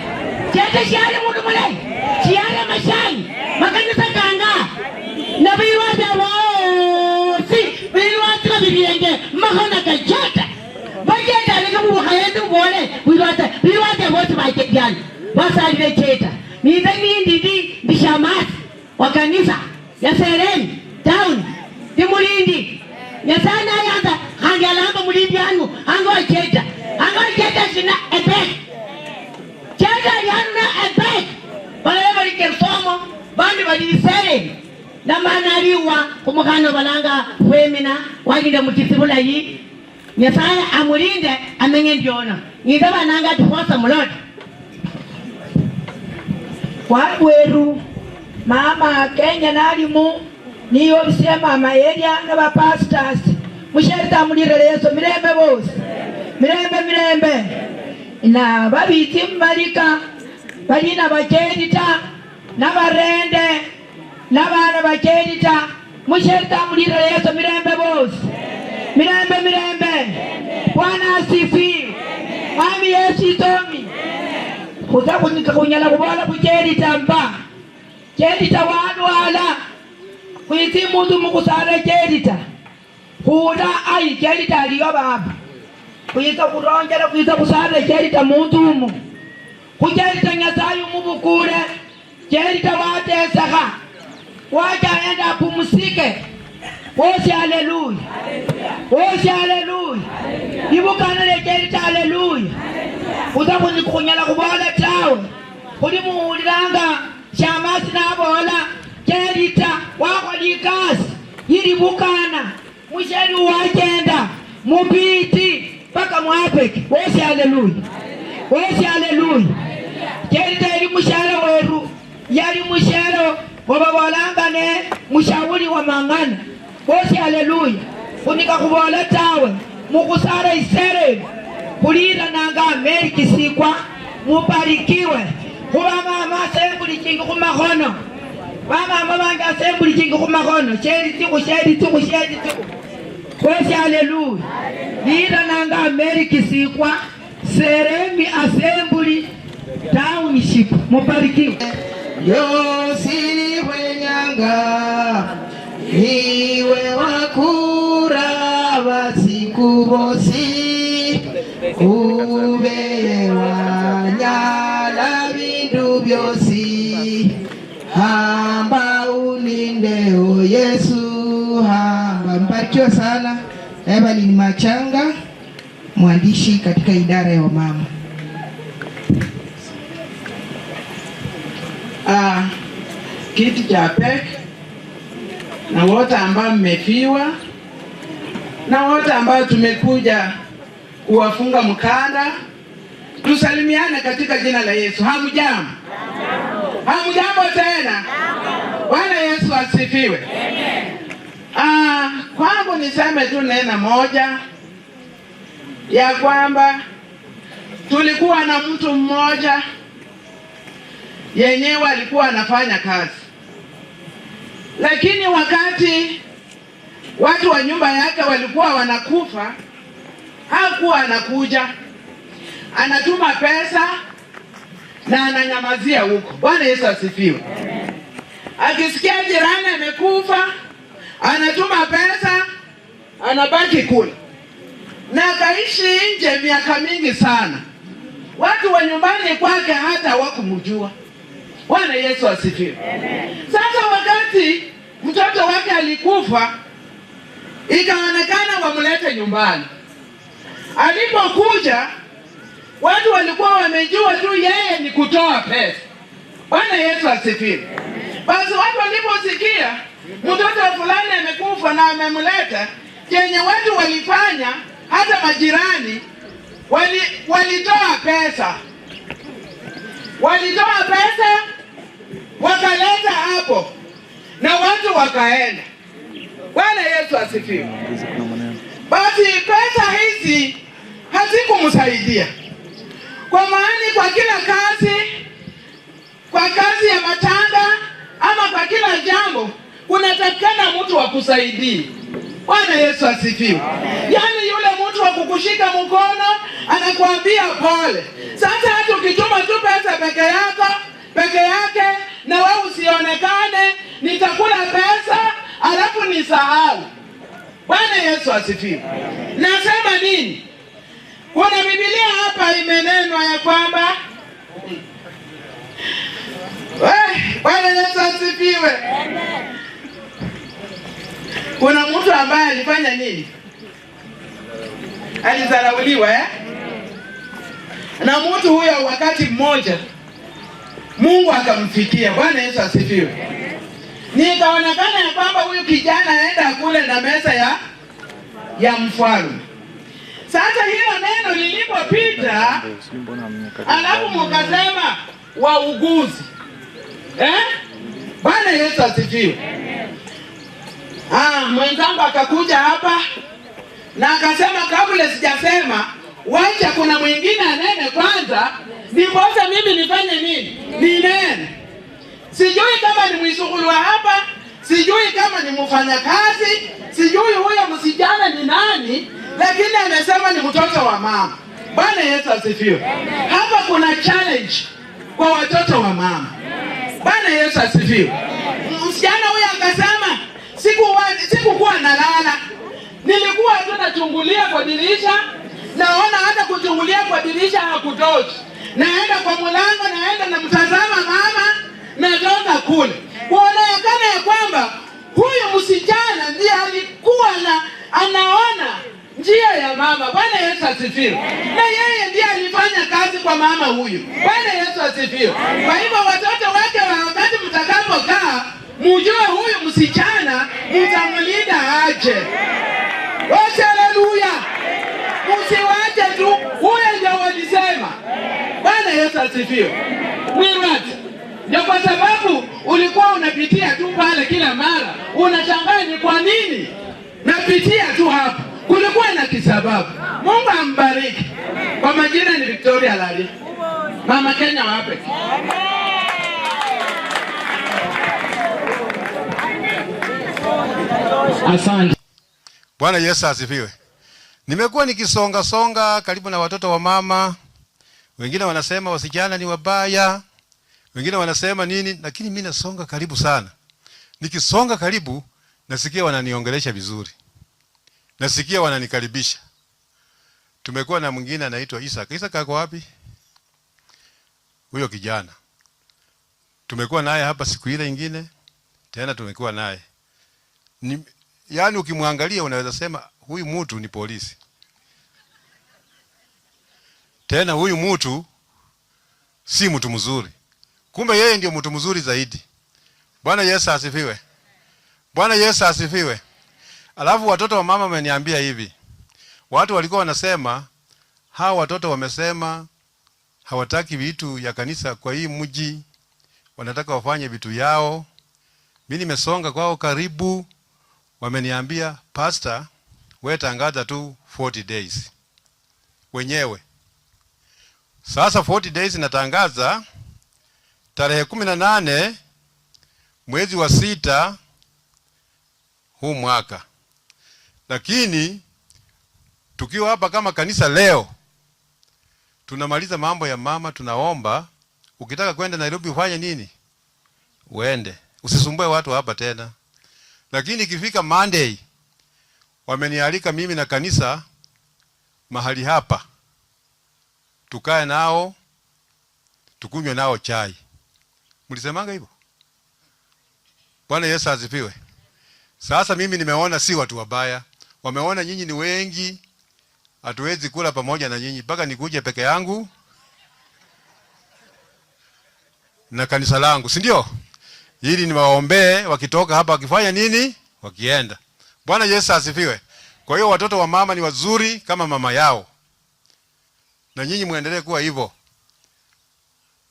Cheta shiari mundu mulei. Shiari mashani. Makanisa kanga. Na biwata wosi. Biwata bibiyenge. Mahona kacheta. Bajeta nika mubukayendu bole. Biwata wosi bajetiani. Wasalile cheta. Miza mindidi bishamasi. Wakanisa. Ya sereni. Town. Dimulindi. Ya sana yanda. Hangi alamba mulindi yangu. Hango wa cheta. Hango wa cheta sina ebek. Cheta yana ebek. Balale balikesomo. Bandi balisere. Na manariwa. Kumukano balanga. Wemina. Wajida mutisibula yi. Nyasaya amulinde. Amenye ndiona. Nidaba nanga tufosa mulodi. Wabweru. Mama Kenya nalimu. Niyo bisiya mama area naba pastors. Musherita mulire leso mirembe bose. Mirembe. Na babiti malika. Balina bakedita. Nabarende. Nabana bakedita. Musherita mulire leso mirembe bose. Mirembe. Bwana asifiwe. Mami Yesu itomi. Kutakunika kunyala kubola kukedita mba. Kedita wala. Kuiti mundu mukusara kedita. Kuda ai kedita aliyo baba. Kuita kurongera kuita kusara kedita mundu mu. Kukedita nyasayu mubukure. Jerita watesaka. Wacha aenda apumzike. Wosi haleluya. Wosi haleluya. Ibukana le Jerita haleluya. Utabu ni kunyala kubola tawe. Kuli muuliranga shamasi nabola Jerita wako likasi. Yiri bukana. Musheri wagenda. Mubiti. Paka mwapeki. Wosi haleluya. Wosi haleluya. Jerita ili mushara weru. Yali mushara wababolanga ne mushauri wa mangana. Wosi haleluya. Kunika kubola tawe. Mukusara isere. Kulira nanga Ameriki sikwa. Mubarikiwe. Kuba mama sembuli chingi kumakono. Mama banga sembuli chingi kumakono. Sheri tiku. Wosi haleluya. Lira nanga Ameriki sikwa. Seremi Assembly Township. Mubarikiwe. Yosi wenyanga iwe wakura basiku bosi ube wanyala bindu byosi hamba uninde o Yesu hamba. Mbarikiwa sana Evelyn Machanga, mwandishi katika idara ya wamama. Kiti cha PEC na wote ambao mmefiwa na wote ambao tumekuja kuwafunga mkanda, tusalimiane katika jina la Yesu. Hamjambo? Hamjambo tena? Bwana Yesu asifiwe. Kwangu niseme tu neno moja ya kwamba tulikuwa na mtu mmoja yenyewe alikuwa anafanya kazi, lakini wakati watu wa nyumba yake walikuwa wanakufa, hakuwa anakuja, anatuma pesa na ananyamazia huko. Bwana Yesu asifiwe. Akisikia jirani amekufa, anatuma pesa, anabaki kule, na akaishi nje miaka mingi sana. Watu wa nyumbani kwake hata hawakumjua. Bwana Yesu asifiwe. Sasa wakati mtoto wake alikufa, ikaonekana wamlete nyumbani. Alipokuja, watu walikuwa wamejua tu yeye ni kutoa pesa. Bwana Yesu asifiwe. Basi watu waliposikia mtoto fulani amekufa na amemleta, yenye watu walifanya, hata majirani walitoa pesa. Walitoa pesa wakaleta hapo na watu wakaenda. Bwana Yesu asifiwe. Basi pesa hizi hazikumsaidia, kwa maana kwa kila kazi, kwa kazi ya matanga ama kwa kila jambo kunatakana mtu wa kusaidia. Bwana Yesu asifiwe. Yaani yule mtu wa kukushika mkono anakuambia pole. Sasa hata ukituma tu pesa peke yake na wewe usionekane, nitakula pesa alafu nisahau. Bwana Yesu asifiwe. Nasema nini? Kuna Biblia hapa imenenwa ya kwamba Bwana Yesu asifiwe. Kuna mtu ambaye alifanya nini? Alizarauliwa na mtu huyo. Wakati mmoja Mungu akamfikia. Bwana Yesu asifiwe. Nikaonekana ya kwamba huyu kijana aenda kule na meza ya mfalme. Sasa hilo neno lilipopita, alafu mkasema wauguzi. Bwana Yesu asifiwe. Mwenzangu akakuja hapa na akasema, kabla sijasema wacha kuna mwingine anene kwanza, ndiposa mimi nifanye nini? Ninene. Sijui kama ni mwisukulu wa hapa, sijui kama ni mfanyakazi, sijui huyo msijana ni nani, lakini amesema ni mtoto wa mama. Bwana Yesu asifiwe. Hapa kuna challenge kwa watoto wa mama. Bwana Yesu asifiwe. Msijana huyo akasema, sikukuwa nalala, nilikuwa tu nachungulia kwa dirisha, naona hata kuchungulia kwa dirisha hakutoshi. Naenda kwa mlango, naenda na mtazama mama, natoka kule, kuonekana ya kwamba huyu msichana ndiye alikuwa anaona njia ya mama. Bwana Yesu asifiwe. Na yeye ndiye alifanya kazi kwa mama huyu. Bwana Yesu asifiwe. Kwa hivyo watoto wake wakati mtakapokaa, mjue huyu msichana mtamlinda aje. Haleluya. Msiwache tu, huyo ndio walisema. Bwana Yesu asifiwe. Mwirati. Ndio kwa sababu ulikuwa unapitia tu pale kila mara, unashangaa ni kwa nini napitia tu hapa. Kulikuwa na kisababu. Mungu ambariki. Kwa majina ni Victoria Lali, Mama Kenya wa hapa. Asante. Bwana Yesu asifiwe. Nimekuwa nikisonga karibu na watoto wa mama. Wengine wanasema wasichana ni wabaya, wengine wanasema nini, lakini mimi nasonga karibu sana. Nikisonga karibu, nasikia wananiongelesha vizuri, nasikia wananikaribisha. Tumekuwa na mwingine anaitwa Isaka. Isaka ako wapi? Huyo kijana tumekuwa naye hapa siku ile nyingine tena, tumekuwa naye yaani ukimwangalia unaweza sema huyu mtu ni polisi. Tena huyu mtu si mtu mzuri, kumbe yeye ndio mtu mzuri zaidi. Bwana Yesu asifiwe. Bwana Yesu asifiwe. Alafu watoto wa mama wameniambia hivi, watu walikuwa wanasema hawa watoto wamesema hawataki vitu ya kanisa kwa hii mji, wanataka wafanye vitu yao. Mimi nimesonga kwao karibu, wameniambia pastor, wewe tangaza tu 40 days wenyewe. Sasa 40 days natangaza tarehe 18 mwezi wa 6 huu mwaka. Lakini tukiwa hapa kama kanisa leo tunamaliza mambo ya mama, tunaomba ukitaka kwenda Nairobi ufanye nini? Uende. Usisumbue watu hapa tena. Lakini ikifika Monday wamenialika mimi na kanisa mahali hapa, tukae nao, tukunywe nao chai. Mlisemanga hivyo? Bwana Yesu asifiwe. Sasa mimi nimeona si watu wabaya. Wameona nyinyi ni wengi, hatuwezi kula pamoja na nyinyi, mpaka nikuje peke yangu na kanisa langu, si ndio? Ili niwaombee wakitoka hapa wakifanya nini? Wakienda. Bwana Yesu asifiwe. Kwa hiyo watoto wa mama ni wazuri kama mama yao. Na nyinyi muendelee kuwa hivyo.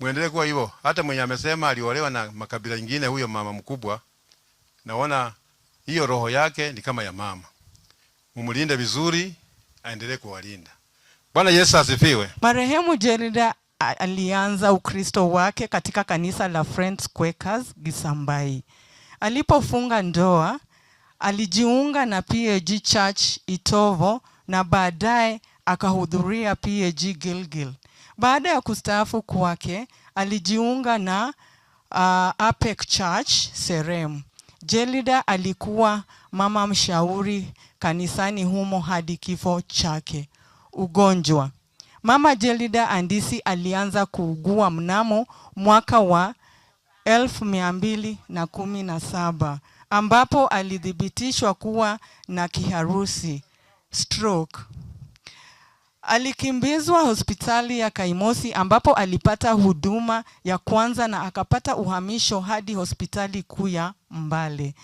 Muendelee kuwa hivyo. Hata mwenye amesema aliolewa na makabila mengine, huyo mama mkubwa, naona hiyo roho yake ni kama ya mama. Mumulinde vizuri, aendelee kuwalinda. Bwana Yesu asifiwe. Marehemu Jelida alianza Ukristo wake katika kanisa la Friends Quakers Gisambai. Alipofunga ndoa, alijiunga na PAG Church Itovo na baadaye akahudhuria PAG Gilgil. Baada ya kustaafu kwake, alijiunga na APEC Church Serem. Jelida alikuwa mama mshauri kanisani humo hadi kifo chake. Ugonjwa. Mama Jelida Andisi alianza kuugua mnamo mwaka wa 1217 ambapo alithibitishwa kuwa na kiharusi, stroke. Alikimbizwa hospitali ya Kaimosi ambapo alipata huduma ya kwanza na akapata uhamisho hadi hospitali kuu ya Mbale.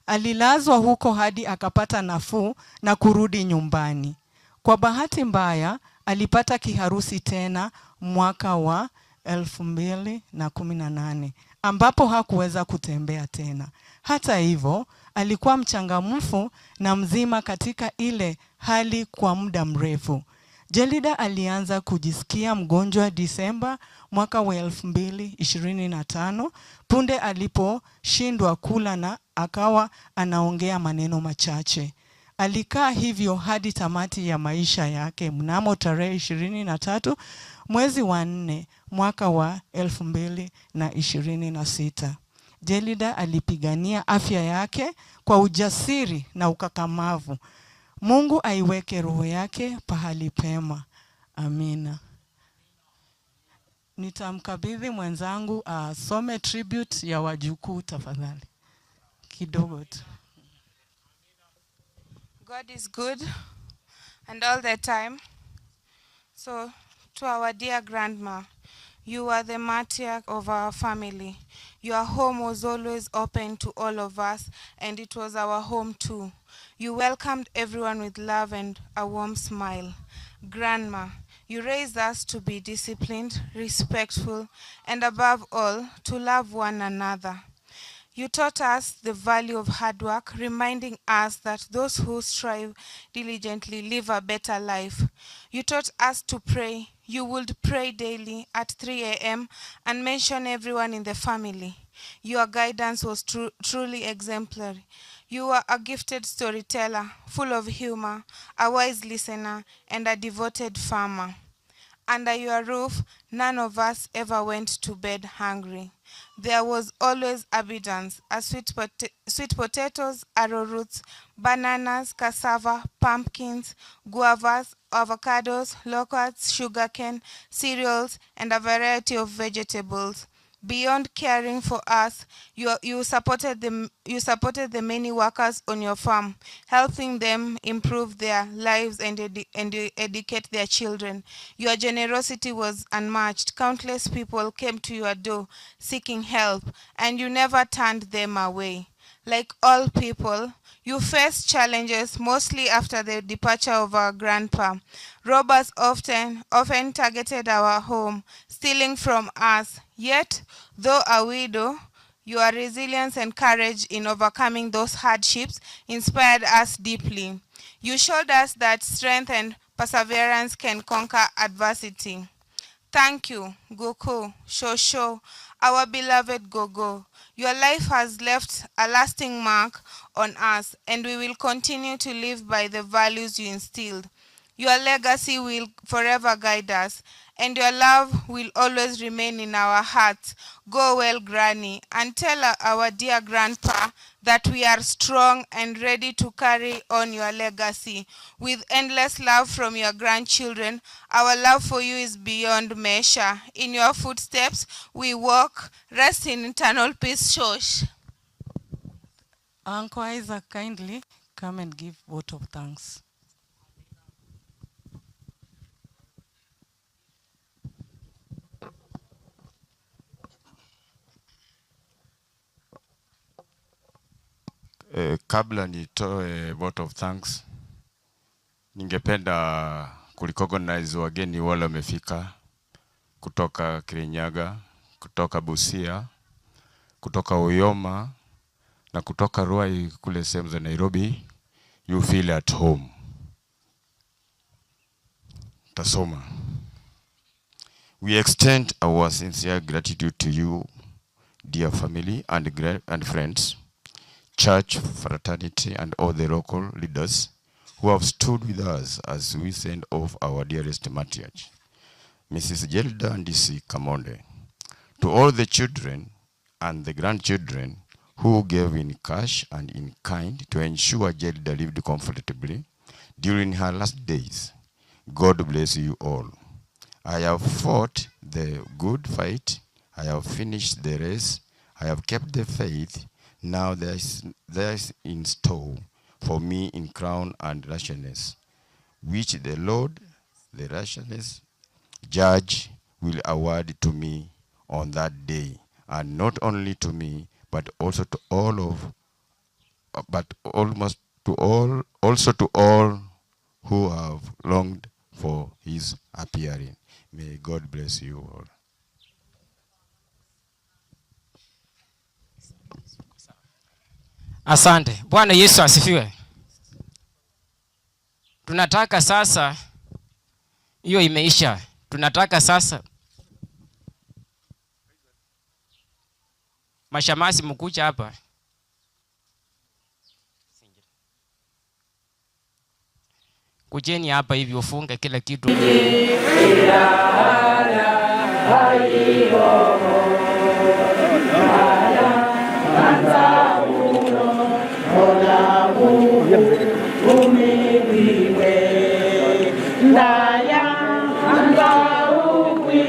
Alilazwa huko hadi akapata nafuu na kurudi nyumbani. Kwa bahati mbaya, alipata kiharusi tena mwaka wa 2018 ambapo hakuweza kutembea tena. Hata hivyo, alikuwa mchangamfu na mzima katika ile hali kwa muda mrefu. Jelida alianza kujisikia mgonjwa Disemba mwaka wa 2025 punde aliposhindwa kula na akawa anaongea maneno machache. Alikaa hivyo hadi tamati ya maisha yake mnamo tarehe 23 mwezi wa 4 mwaka wa 2026. Jelida alipigania afya yake kwa ujasiri na ukakamavu. Mungu aiweke roho yake pahali pema. Amina. nitamkabidhi mwenzangu asome tribute ya wajukuu tafadhali. Kidogo tu. God is good and all the time. So to our dear grandma, you are the martyr of our family. Your home was always open to all of us, and it was our home too. You welcomed everyone with love and a warm smile. Grandma, you raised us to be disciplined, respectful, and above all, to love one another. You taught us the value of hard work, reminding us that those who strive diligently live a better life. You taught us to pray. You would pray daily at 3 a.m. and mention everyone in the family. Your guidance was truly exemplary. You were a gifted storyteller, full of humor, a wise listener, and a devoted farmer. Under your roof, none of us ever went to bed hungry. There was always abundance, sweet potatoes, arrowroots, bananas, cassava, pumpkins, guavas, avocados, locusts, sugarcane, cereals, and a variety of vegetables. Beyond caring for us, you supported the many workers on your farm, helping them improve their lives and educate their children. Your generosity was unmatched. Countless people came to your door seeking help, and you never turned them away. Like all people, you faced challenges mostly after the departure of our grandpa. Robbers often targeted our home, stealing from us. Yet, though a widow, your resilience and courage in overcoming those hardships inspired us deeply. You showed us that strength and perseverance can conquer adversity. Thank you, Goko, Shosho, our beloved Gogo. Your life has left a lasting mark on us, and we will continue to live by the values you instilled. Your legacy will forever guide us, and your love will always remain in our hearts. Go well, Granny, and tell our dear grandpa that we are strong and ready to carry on your legacy. With endless love from your grandchildren, our love for you is beyond measure. In your footsteps we walk. Rest in eternal peace, Shosh. Uncle Isaac, kindly come and give vote of thanks. Kabla nitoe vote of thanks, ningependa kurecognize wageni wale wamefika kutoka Kirinyaga, kutoka Busia, kutoka Oyoma na kutoka Ruai kule sehemu za Nairobi. You feel at home. Tasoma. We extend our sincere gratitude to you, dear family and friends, church fraternity, and all the local leaders who have stood with us as we send off our dearest matriarch, Mrs. Gelda Ndisi Kamonde. To all the children and the grandchildren who gave in cash and in kind to ensure Gelda lived comfortably during her last days, God bless you all. I have fought the good fight. I have finished the race. I have kept the faith. Now there is in store for me in crown and righteousness, which the Lord, the righteous judge, will award to me on that day, and not only to me, but also to all who have longed for his appearing. May God bless you all. Asante. Bwana Yesu asifiwe. Tunataka sasa, hiyo imeisha. Tunataka sasa mashamasi mkuja hapa. Kujeni hapa hivi ufunge kila kitu. Ndaya anga ukwi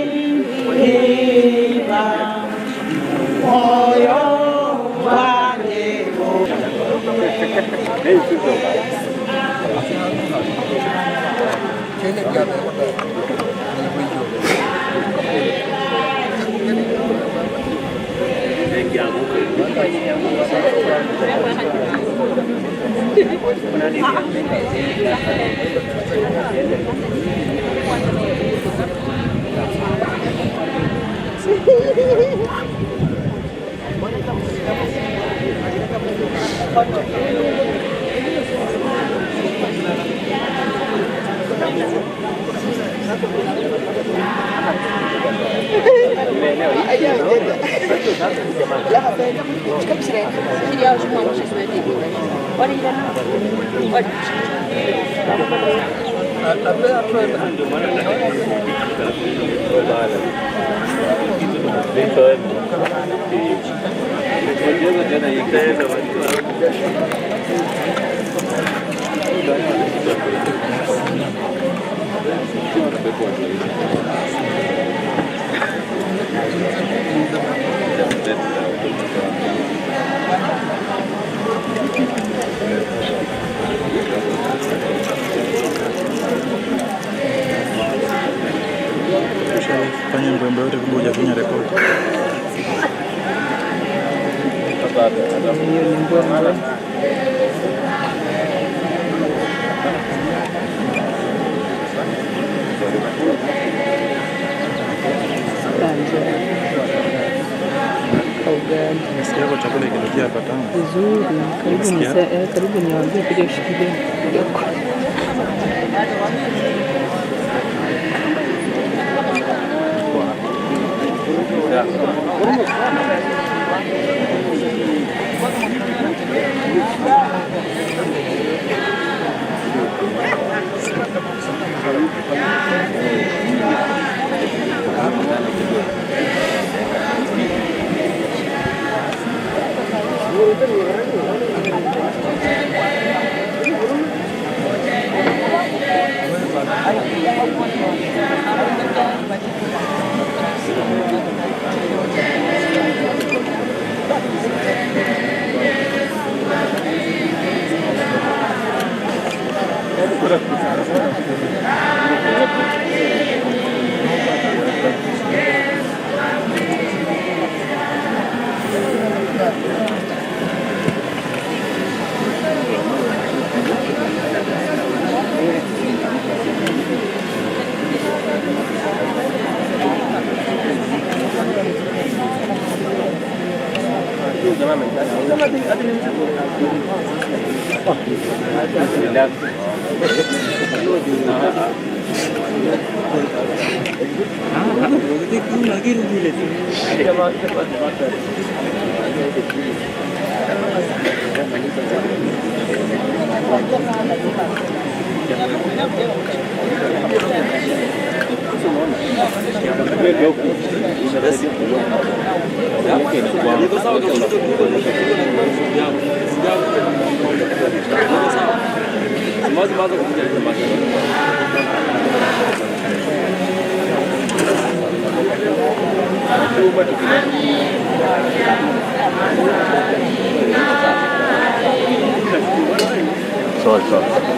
Fanya mambo yote kubwa hujafanya rekodi. Nasikia kwa chakula ikinukia hapa tamu. Vizuri, karibu niwaambie kile ushikilie. Sorry.